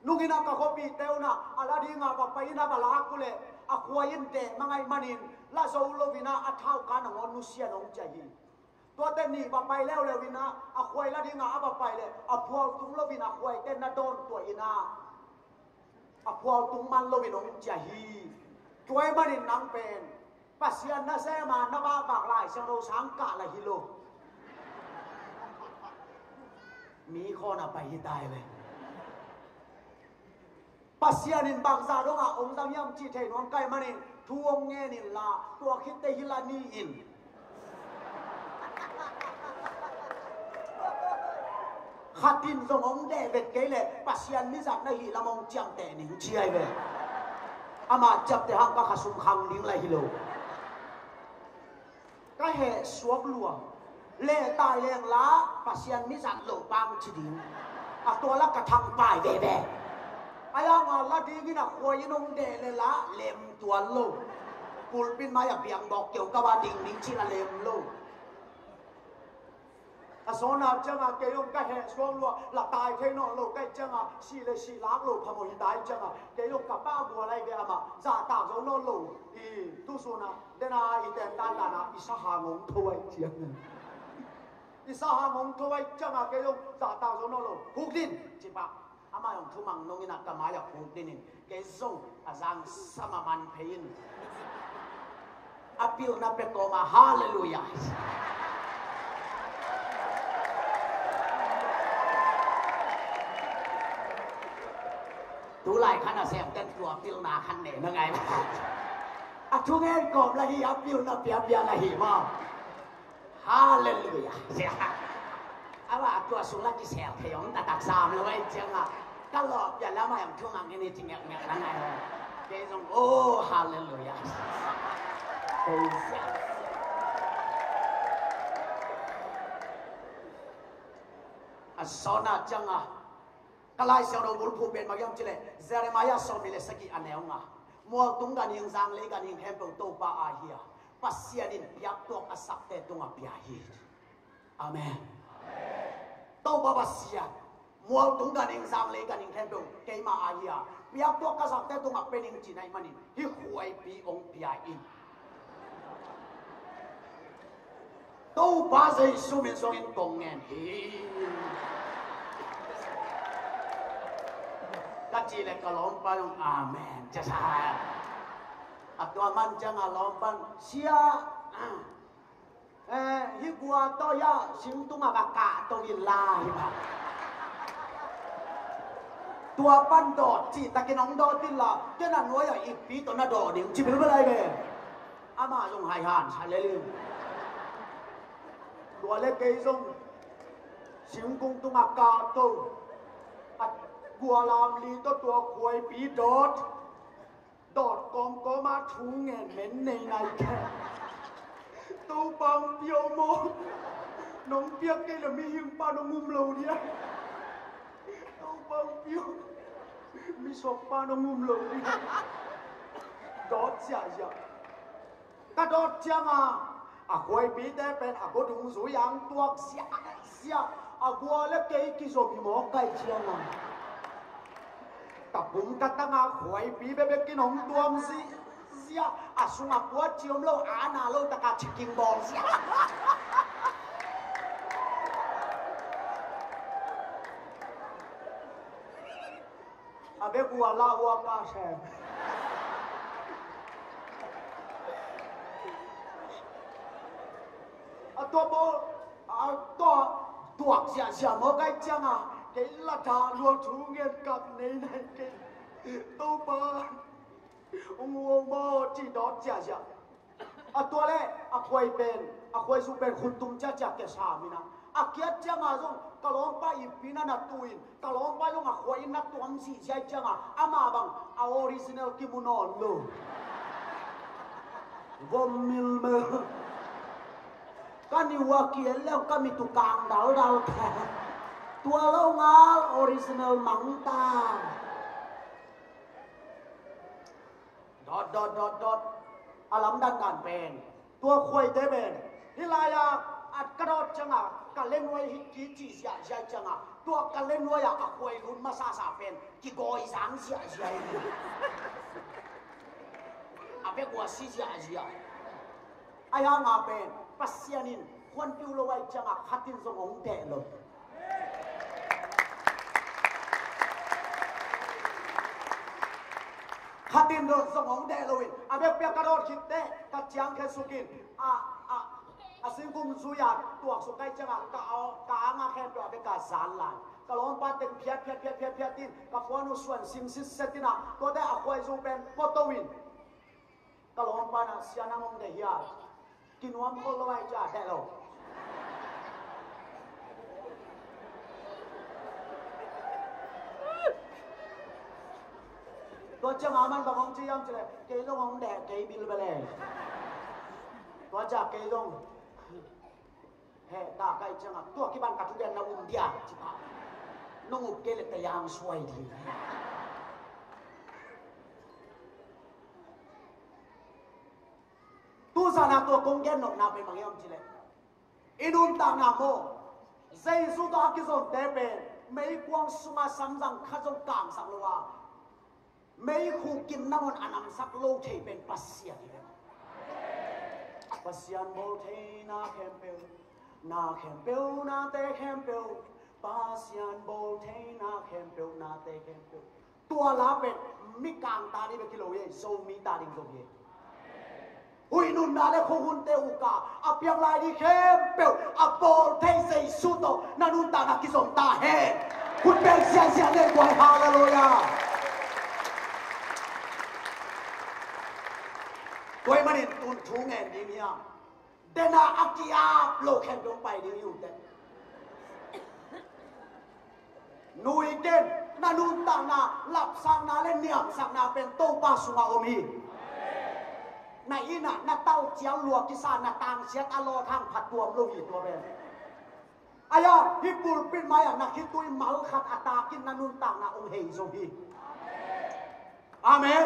นุกินากับคบีเตวนะอะไรดีงาบไปนะบลากุเลอะควายนเตมังไงมันินลาโซโลวินาอะเท่ากันของนุเซียนองใจฮีตัวเต้นนี่บไปแล้วเลยวินาอะควายละดีงาบไปเลยอะพวกตุงโลวินาควายเต้นนาโดนตัวอินาอะพวกตุงมันโลวินองใจฮีตัวมันินนังเป็นปัสยันนาเซมานาบาบากลายเซโรสังกะละฮิโลมีข้อน่ะไปที่ตายเลยปัสยานินบางซาดงองค์ดำยำจีเทนวงไก่มานินทวงเงนินลาตัวคิดเตฮิลานีอินขัดดินสมองเดเบ็ดเกลปัสยานนิสักนาฮีละมองจังแต่หนิงเชียเวอามาจับแต่หักก็ขสุมขังดิ้งไรฮิโลก็เหสวบลัวเล่ตายเลี้ยงล้าปัสยานนิสักโลปังชิดิงอ่ะตัวละกระทังป่ายเบเบไอ้ยังอ่ะละดีกินะควยนงเดเลยละเล็มตัวโลปูลปินมาอย่าเบียงบอกเกี่ยวกับว่าดิ่งนิ่งชิละเล็มโลอ่ะโซนาจังอ่ะเกี่ยวกับแห่สวงลัวละตายเทนอโลใกล้จังอ่ะสีเลยสีล้างโลพมหิตายจังอ่ะเกี่ยวกับป้าบัวอะไรเบียมาจ่าตากโซโนโลอีตู้โซนาเดนาอีเตนตานดานะอิสหางงถวยเจียงอิสหางงถวยจังอ่ะเกี่ยวจ่าตากโซโนโลฮุกดินจิปะอามาอย่างทุ่มังนงินักกมาอยากพูดนิดเกส่งอาจารย์สมมันเพยินอภิวนาเปโกมาฮาเลลูยาตัวไหลขันอาเซียมเต้นตัวอภิวนาขันเนี่ยยังไงล่ะอะทุกเงินกอบละหีอภิวนาเปียเปียละหีมาฮาเลลูยาเสียอาว่าตัวสุรักิเสียเที่ยงตัดตักสามเลยจังอ่ะก็หลอกอย่าแล้วมาอย่างทุ่งอังนี่จริงอย่างนั้นไงเกส่งโอ้ฮาเลลูยาเฮ้ยอัศนาจังอ่ะก็ไล่เสียงเราบุญภูเป็นมาย่อมจิเลเซเรมายาสมิเลสกิอันเนวงอ่ะมัวตุงกันยิงสังเลยกันยิงแฮมเปิลโตปาอาเฮียปัสเซียดินยักตัวอสักเตตุงอ่ะพิอาฮีอาเมนโตบาปัสเซียมัวตุงกันยิงสังเลยกันยิงแฮมเปิลเกมาอาเฮียยักตัวอสักเตตุงอ่ะเป็นยิงจีนายมันนี่ฮิหวยปีองพิอาฮีโตบาเซสุมินส่งอินกงเงินฮีก็จีเล็กก็ล้อมไปอาเมนจะใช่อัตัวมันจะงาล้อมไปเสียฮิกัวโตยาสิงตุงากากะโตวินลาฮิบะตัวปั้นโดดจีตะกินองโดดติละเจ้าหน้าหน่วยอีปีตัวน่ะโดดเดี๋ยวจีเป็นอะไรเบ้อามาลงหายหันใช่เลยตัวเล็กเกยงสิงกุงตุงากาโตกัวลามลีตัวควยปีโดดกองก็มาถูเงินเหม็นในแค่ตู้ปังเปียวโมน้องเปียกแกเลยมีหิงปลาน้องงุมโลเนี่ยตู้ปังเปียวมีศพปลาน้องงุมโลเนี่ยโดดเสียก็โดดเสียมาควยปีได้เป็นก็ถุงสุยางตัวเสียกัวเล็กเกยกิโซมีหมอไก่เชียงอ่ะกับผมกัตงาหวยปีเบบกินของตัวมสิเสียสุนัขวัวเจียมโลอาณาโลตะกาชิกิงบอลเสียอาเบกัวลาวัวกาเชม ตัวโบตัวเสียหมอไก่จังอ่ะเกลัดาลัวชูเงินกับในเกตัวปางัวโมจีดอดเสียตัวเล่ควายเป็นควายสุเป็นคุณตุ้มจะเกษามินะเกียรจังอ่ะจงกะลองไปอีปีนั้นตุยกะลองไปจงควายนัดตัวมสีใช่จังมาบังออริจินัลกิมุนอนโลวอมมิลเมกันนี่ว่าเกี่ยวแล้วก็มีตุกางดาวแทนตัวเรางาออริจินัลมังตาดอดอลัมดันการเป็นตัวควายเตเป็นฮิลายาอัดกระโดดจังกันเล่นไว้ฮิจีเสียใช่จังตัวกันเล่นไว้ควายรุ่นมาซาเป็นกี่กอยสังเสียใช่เบกว่าซีเสียใช่งาเป็นปัสยานินคนพิวโลไว้จังขัดตินสมองเตะเลยขัดตินสมองเตะเลยเบกเปียกระโดดคิดเตะกัดจังแค่สุกินสิ่งกุมสุยาตัวสุกไก่จังกะเอากะงาแค่ตัวเบกาสารลายกะล้อมปาเต็มเพียตินกับคนอุส่วนสิ่งสิ่งเสตินะตัวได้ควายจูเป็นโปโตวินกะล้อมปานะเสียน้ำมันเดียกินวันก็ลอยจ่าได้แล้วตัวจังมันบางองจียมจะเลยเกลงองแดดเกบิลไปเลยตัวจ่าเกลงเฮ้ตาไก่จังตัวกี่บ้านกัดทุเรียนนาอุ่นเดียจิบะน้องอุบเกลแต่ยางสวยดีตู้สานาตัวกงแกนนกนาไปมังยมจิเลยอินุนตานาโมเจสุตัวกิจเตเปไม่กวางสุมาสัมจังข้าจงกางสักลัวไม่คู่กินน้ำมันอันนั้นสักโลเทเป็นปัสยาที่เป็นปัสยานโมเทนาแคมเปลนาเตแคมเปลปัสยานโมเทนาแคมเปลนาเตแคมเปลตัวลาเป็นมิกางตานี่เป็นกิโลเยโซมีตาดิงโซเยหุยนุนนาเลคงุนเตอุกาเปียงลายดีเข้มเปียวโบลเทเซสุโตนานุนตานักกิสมตาเฮคุณเป็นเสียเล่นไว้ฮาเลลูยาตัวมันนี่ตุนทุ่งเงินดีมีอ่ะเดน่าอักกี้อาโลกแห่งดวงไปดีอยู่เด็ดนุยเกนนานุนตานาหลับสังนาเล่นเนียมสังนาเป็นโตปาสุมาอมีในอินะนาเต้าเจียวหลวงกิสานนาตางเสียตอโลทางผัดตัวมลูกอีตัวเป็นอายะฮิปุลปินมาอย่างนักฮิตุยมาลขัดอัตากินนานุนต่างนาองเฮโซฮีอาเมน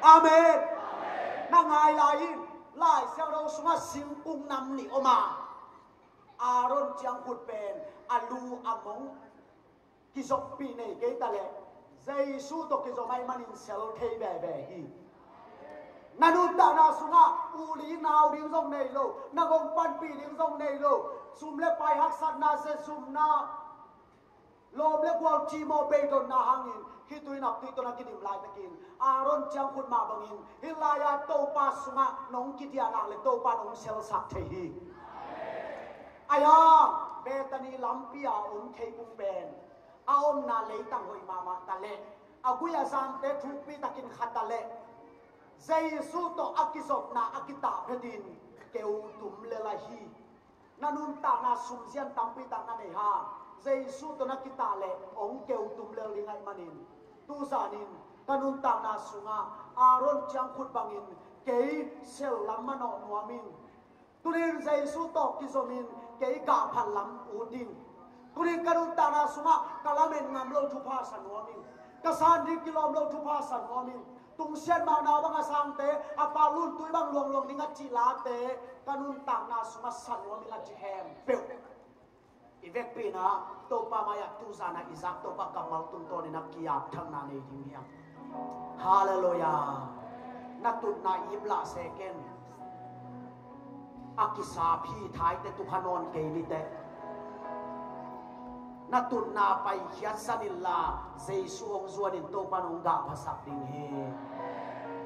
อาเมนนางไงลายลายเซลเราสมาสิงกุงนำหนีออกมาอารอนจังขุดเป็นอาลูอามงกิจปีเนเกตเลเจสุตกิจไม่มันอินเซลเทเบเบฮีนานุตานาสุนาอูลีนาวดิงซงเนโลนากงปันปีดิงซงเนโลซุมเลไปฮักสัตนาเซซุมนาโลมเลกวอลจีโมเบดอนนาหังอินฮิตุยนับตุยตัวนักกินลายตะกินอารอนจังคุณมาบังอินฮิลายาโตปาสุมาน้องกิติยานาเลโตปาน้องเซลสักเทฮีอายาเบตานีลัมปีอาอุนเทกุมเป็นอาอมนาเลตังหอยมาตะเลอากุยาซามเตทุปีตะกินขัดตะเลเจสุโตอากิศนาอากิตาเพดินเกวตุมเลลาฮีนานุนตานาสุมเซียนตัมปีตานาเนฮาเจสุโตนักิตาเลองเกวตุมเลลิงไงมันินตูซานินนานุนตานาสุงาอารอนจังขุดบังอินเกยเซลลัมมานอนวามินตุลินเจสุโตกิโซมินเกยกาพันลัมอูดินตุลินนานุนตานาสุงากาลาเมนงามโลทุพาสันวามินกษัตริย์กิโลโลทุพาสันวามินตุงเชียนมานาบังอาสังเตอปาลุนตุยบังลวงนิงัดจิลาเตกันุนตางนาสุมาสันวมิลาจิแฮมเปลอีเวกปีนะโตปามายาตูซานาอิซักโตปากำมัลตุนโตนินักกิยาทั้งนาในดิมียฮาเลลูยานักตุนนาอิบลาเซเกนอากิสาพีท้ายเตตุขนอนเกลิเตนัตุนนาไปเขียนสันิลลาเจสุองจวนินโตปานองกาภาษาดิงเฮ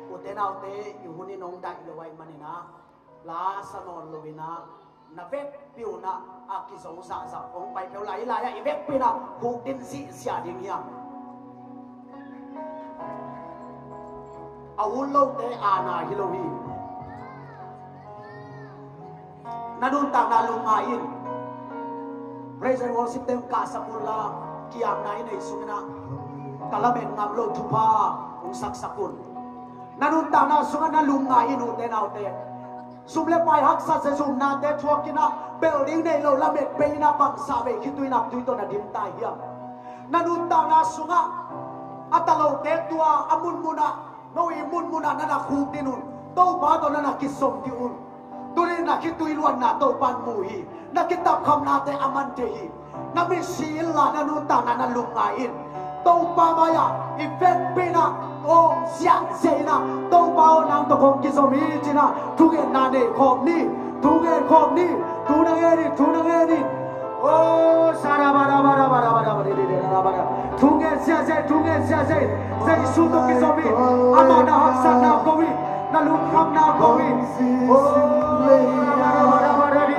อุเตนาอุเตอยู่หุนินองได้ลอยมันนะลาสนอนลวินะ na vek piu na aki zo za za ong pai peo lai lai vek pina hu din si sia ding hiam awul lo te ana hilohi nanun ta na lungain praise and worship them ka sakula kiam nai nei sumina kalamen ngam lo thupa ong sak sakun nanun ta na sunga na lungain u te nau te sumle pai hak sa se sum na te thuakina building nei lo la met pe na bang sa ve khitui na tui to na dim ta hiam nanun ta na sunga atalo te tua amun muna noi mun muna na na khu tinun to ba to na kisom ti un tuli na kitui luan na to pan mu hi na kitab kham na te aman te hi na mi sil la na nu ta na lungain to pa ma ya effect pina ong sia zeina to pa o nang to kong kisomi china tu ge na ne khom ni tu ge khom ni tu na ge ni o sara bara bara bara bara bara bara tu ge sia ze ze su to kisomi ama na hak sa na ko wi na lu kham na ko wi o bara bara bara di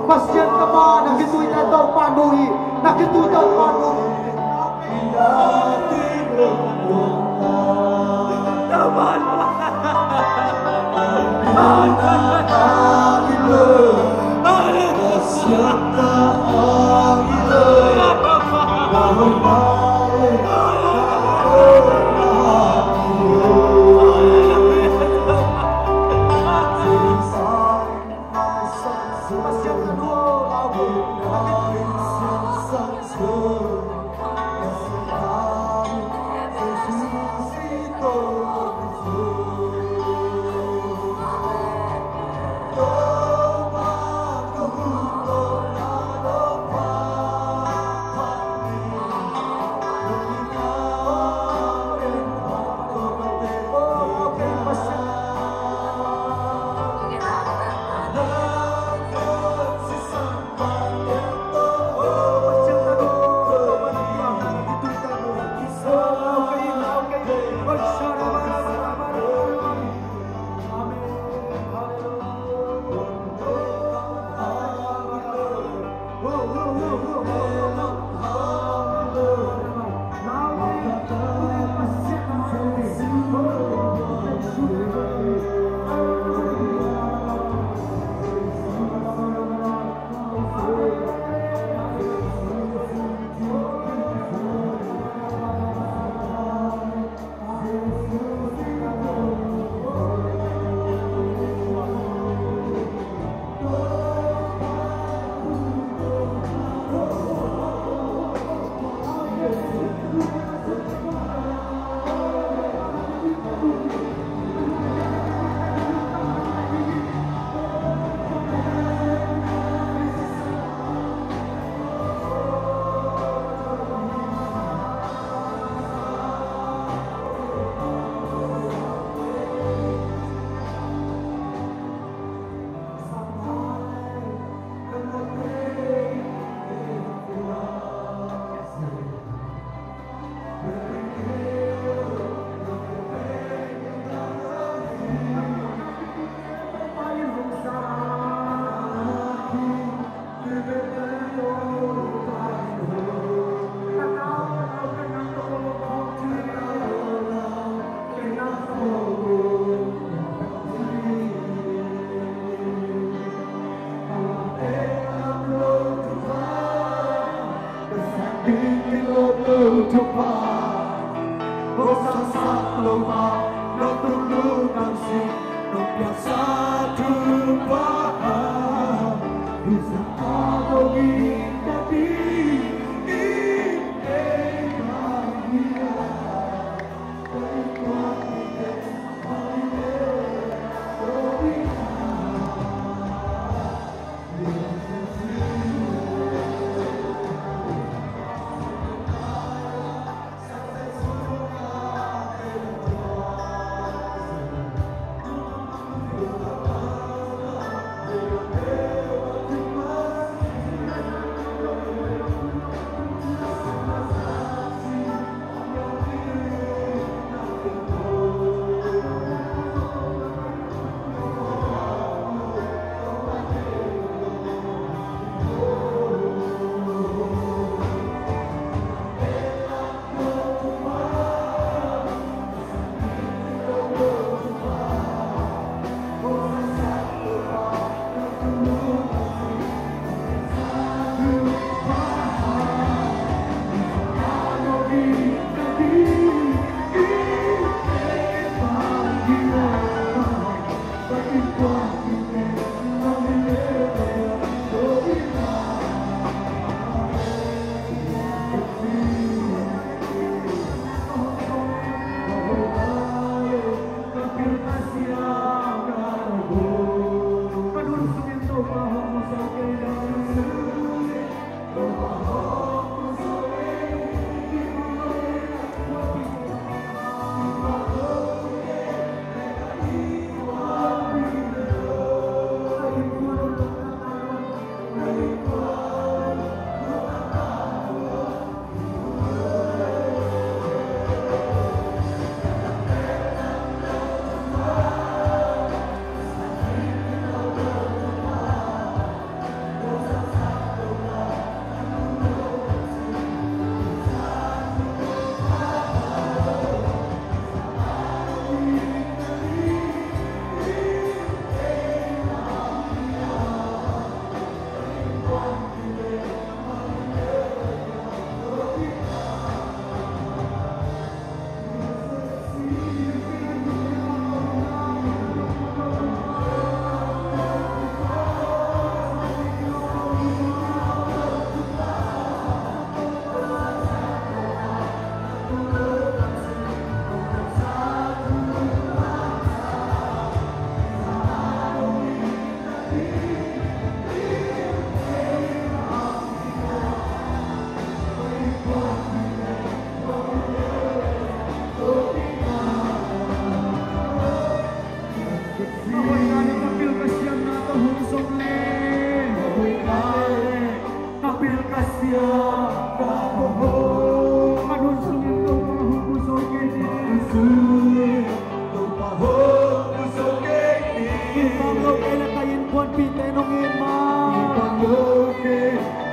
pasien kapa nak kitui tahu panui nak kitui tahu panui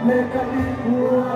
me ka di